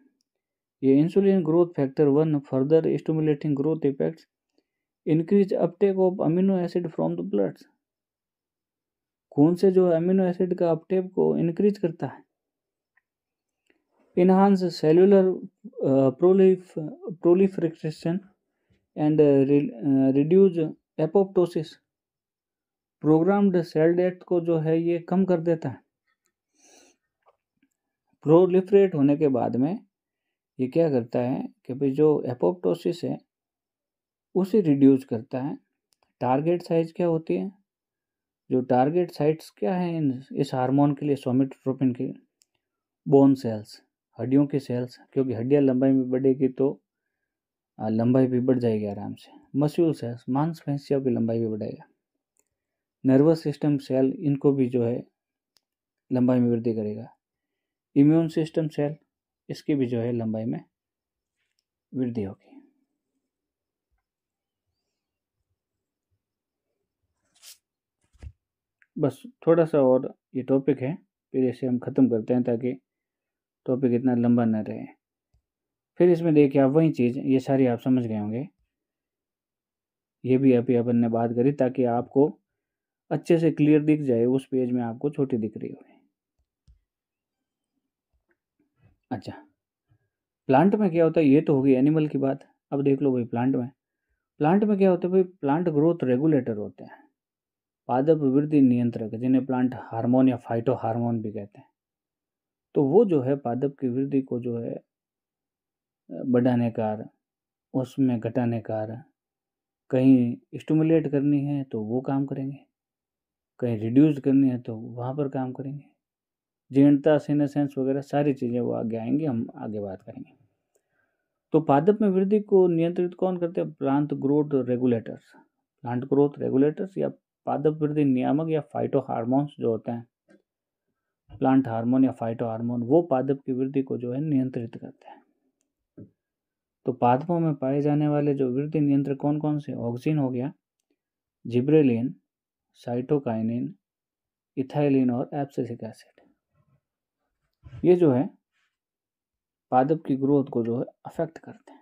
ये insulin growth factor 1 further stimulating growth effects increase uptake of amino acid from the blood. खून से जो अमीनो एसिड का अपटेक को इंक्रीज करता है। enhance cellular proliferation and reduce apoptosis। Programmed cell death को जो है ये कम कर देता है। प्रोलिफरेट होने के बाद में ये क्या करता है कि भाई जो एपोप्टोसिस है उसे रिड्यूस करता है। टारगेट साइज क्या होती है, जो टारगेट साइट्स क्या है इस हार्मोन के लिए, सोमेटोट्रोपिन के, बोन सेल्स, हड्डियों के सेल्स, क्योंकि हड्डियाँ लंबाई में बढ़ेगी तो लंबाई भी बढ़ जाएगी आराम से। मस्यूल सेल्स, मांसपेशियों की लंबाई भी बढ़ेगा। नर्वस सिस्टम सेल, इनको भी जो है लंबाई में वृद्धि करेगा। इम्यून सिस्टम सेल, इसकी भी जो है लंबाई में वृद्धि होगी। बस थोड़ा सा और ये टॉपिक है, फिर इसे हम ख़त्म करते हैं ताकि टॉपिक इतना लंबा न रहे। फिर इसमें देखिए आप वही चीज़, ये सारी आप समझ गए होंगे, ये भी अभी अपन ने बात करी ताकि आपको अच्छे से क्लियर दिख जाए। उस पेज में आपको छोटी दिख रही होगी। अच्छा, प्लांट में क्या होता है, ये तो होगी एनिमल की बात। अब देख लो भाई प्लांट में क्या होता है भाई, प्लांट ग्रोथ रेगुलेटर होते हैं, पादप वृद्धि नियंत्रक, जिन्हें प्लांट हार्मोन या फाइटो हार्मोन भी कहते हैं। तो वो जो है पादप की वृद्धि को जो है बढ़ाने का, उसमें घटाने का, कहीं स्टिमुलेट करनी है तो वो काम करेंगे, कहीं रिड्यूस करनी है तो वहाँ पर काम करेंगे। जीर्णता, सीनेसेंस वगैरह सारी चीज़ें वो आगे आएंगी, हम आगे बात करेंगे। तो पादप में वृद्धि को नियंत्रित कौन करते हैं, plant growth regulators. Plant growth regulators या पादप वृद्धि नियामक या फाइटो हार्मोन्स जो होते हैं, प्लांट हार्मोन या फाइटो हार्मोन, वो पादप की वृद्धि को जो है नियंत्रित करते हैं। तो पादपों में पाए जाने वाले जो वृद्धि नियंत्रक कौन कौन से, ऑक्सिन हो गया, जिब्रेलिन, साइटोकाइनिन, इथाइलिन और एब्सिसिक एसिड। ये जो है पादप की ग्रोथ को जो है अफेक्ट करते हैं।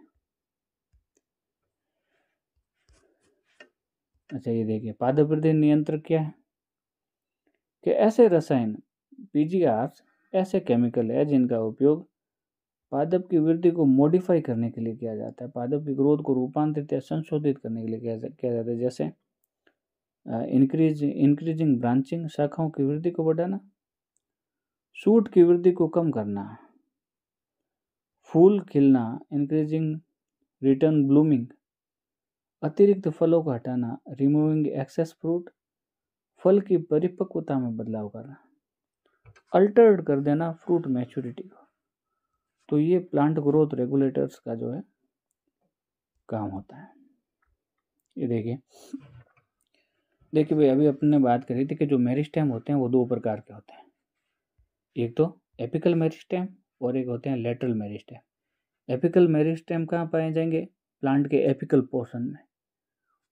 अच्छा, ये देखिए पादप वृद्धि नियंत्रक क्या है कि ऐसे रसायन, पीजीआर ऐसे केमिकल है जिनका उपयोग पादप की वृद्धि को मॉडिफाई करने के लिए किया जाता है, पादप की ग्रोथ को रूपांतरित या संशोधित करने के लिए किया जाता है। जैसे इंक्रीजिंग ब्रांचिंग, शाखाओं की वृद्धि को बढ़ाना, शूट की वृद्धि को कम करना, फूल खिलना, इंक्रीजिंग रिटर्न ब्लूमिंग, अतिरिक्त फलों को हटाना, रिमूविंग एक्सेस फ्रूट, फल की परिपक्वता में बदलाव करना, अल्टर्ड कर देना फ्रूट मैच्योरिटी को। तो ये प्लांट ग्रोथ रेगुलेटर्स का जो है काम होता है। ये देखिए भाई, अभी अपने बात करी थी कि जो मेरिस्टेम होते हैं वो दो प्रकार के होते हैं, एक तो एपिकल मेरिस्टेम और एक होते हैं लेटरल मेरिस्टेम। एपिकल मेरिस्टेम कहाँ पाए जाएंगे, प्लांट के एपिकल पोर्शन में।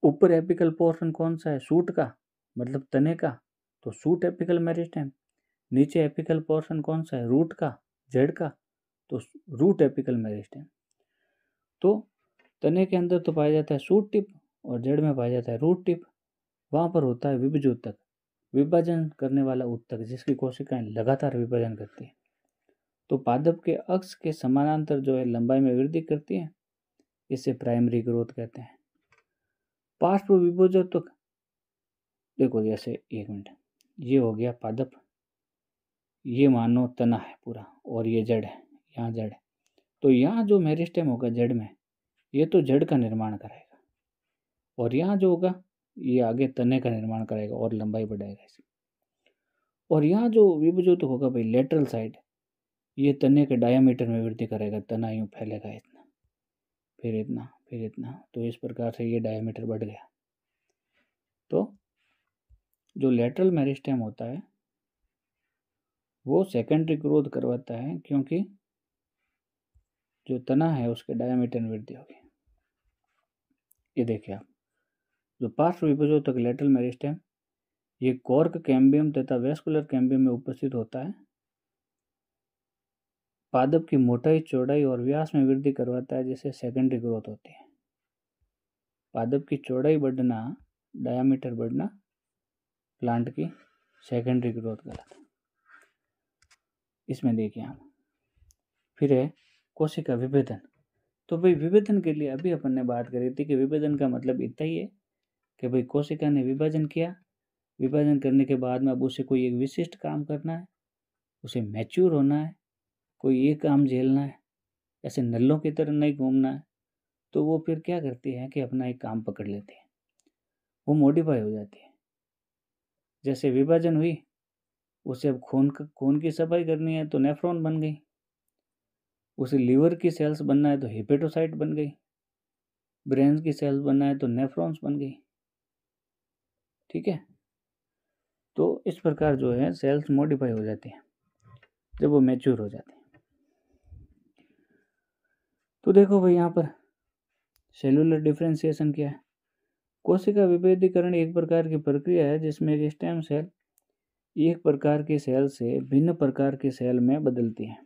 ऊपर एपिकल पोर्शन कौन सा है, सूट का, मतलब तने का, तो सूट एपिकल मेरिस्टेम। नीचे एपिकल पोर्शन कौन सा है, रूट का, जड़ का, तो रूट एपिकल मेरिस्टेम। तो तने के अंदर तो पाया जाता है सूट टिप और जड़ में पाया जाता है रूट टिप। वहाँ पर होता है विभजोतक, विभाजन करने वाला उत्तक, जिसकी कोशिकाएं लगातार विभाजन करती है। तो पादप के अक्ष के समानांतर जो है लंबाई में वृद्धि करती है, इसे प्राइमरी ग्रोथ कहते हैं। पार्श्व विभजोतक, देखो जैसे एक मिनट, ये हो गया पादप, ये मानो तना है पूरा और ये जड़ है, यहाँ जड़ है। तो यहाँ जो मेरिस्टेम होगा जड़ में, ये तो जड़ का निर्माण कराएगा, और यहाँ जो होगा ये आगे तने का निर्माण कराएगा और लंबाई बढ़ाएगा इसकी। और यहाँ जो विभजोतक होगा भाई लेटरल साइड, ये तने के डायामीटर में वृद्धि करेगा, तना यूँ फैलेगा इतना, फिर इतना, फिर इतना, तो इस प्रकार से ये डायामीटर बढ़ गया। तो जो लेटरल मेरिस्टेम होता है वो सेकेंडरी ग्रोथ करवाता है, क्योंकि जो तना है उसके डायमीटर में वृद्धि होगी। ये देखिए आप, जो पार्श्व विभजोतक लेटरल मेरिस्टेम ये कॉर्क कैम्बियम तथा वेस्कुलर कैम्बियम में उपस्थित होता है। पादप की मोटाई, चौड़ाई और व्यास में वृद्धि करवाता है, जिससे सेकेंडरी ग्रोथ होती है। पादप की चौड़ाई बढ़ना, डायामीटर बढ़ना प्लांट की सेकेंडरी ग्रोथ कहलाता है। इसमें देखिए आप, फिर है कोशिका विभेदन। तो भाई विभेदन के लिए अभी अपन ने बात करी थी कि विभेदन का मतलब इतना ही है कि भाई कोशिका ने विभाजन किया, विभाजन करने के बाद में अब उसे कोई एक विशिष्ट काम करना है, उसे मैच्योर होना है, कोई एक काम झेलना है, ऐसे नल्लों की तरह नहीं घूमना है। तो वो फिर क्या करती है कि अपना एक काम पकड़ लेती है, वो मॉडिफाई हो जाती है। जैसे विभाजन हुई, उसे अब खून की सफाई करनी है तो नेफ्रॉन बन गई, उसे लीवर की सेल्स बनना है तो हेपेटोसाइट बन गई, ब्रेन की सेल्स बनना है तो नेफ्रॉन्स बन गई। ठीक है, तो इस प्रकार जो है सेल्स मॉडिफाई हो जाती हैं जब वो मैच्योर हो जाते हैं। तो देखो भाई यहाँ पर सेलुलर डिफरेंशिएशन क्या है। कोशिका विभेदीकरण एक प्रकार की प्रक्रिया है जिसमें एक स्टेम सेल एक प्रकार के सेल से भिन्न प्रकार के सेल में बदलती है।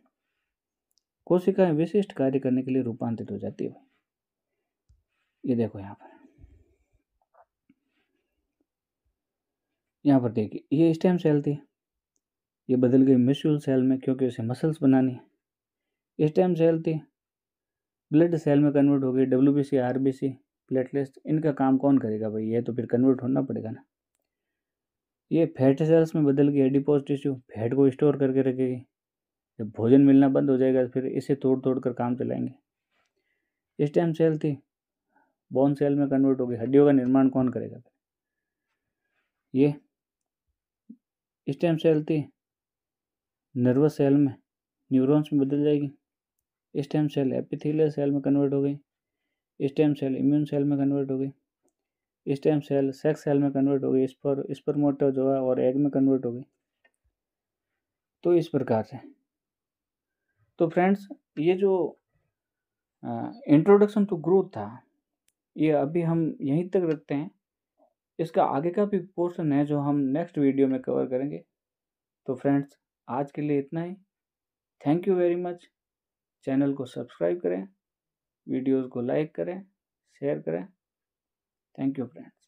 कोशिकाएं विशिष्ट कार्य करने के लिए रूपांतरित हो जाती है। ये देखो यहाँ पर देखिए, ये स्टेम सेल थी, ये बदल गई मस्यूल सेल में क्योंकि उसे मसल्स बनानी है। स्टेम सेल थी, ब्लड सेल में कन्वर्ट हो गई, WBC, RBC, प्लेटलेट्स। इनका काम कौन करेगा भाई, ये तो फिर कन्वर्ट होना पड़ेगा ना। ये फैट सेल्स में बदल गई, एडिपोज टिश्यू, फैट को स्टोर करके रखेगी। जब भोजन मिलना बंद हो जाएगा फिर इसे तोड़ तोड़ कर काम चलाएंगे। स्टेम सेल थी, बोन सेल में कन्वर्ट हो गई, हड्डियों का निर्माण कौन करेगा। ये स्टेम सेल थी, नर्वस सेल में न्यूरॉन्स में बदल जाएगी। स्टेम सेल एपिथेलियल सेल में कन्वर्ट हो गई। स्टेम सेल इम्यून सेल में कन्वर्ट हो गई। स्टेम सेल सेक्स सेल में कन्वर्ट हो गई, स्पर्मोटा जो है और एग में कन्वर्ट हो गई। तो इस प्रकार से। तो फ्रेंड्स, ये जो इंट्रोडक्शन टू ग्रोथ था, ये अभी हम यहीं तक रखते हैं। इसका आगे का भी पोर्शन है जो हम नेक्स्ट वीडियो में कवर करेंगे। तो फ्रेंड्स, आज के लिए इतना ही। Thank you very much. Channel को सब्सक्राइब करें, वीडियोस को लाइक करें, शेयर करें। Thank you friends.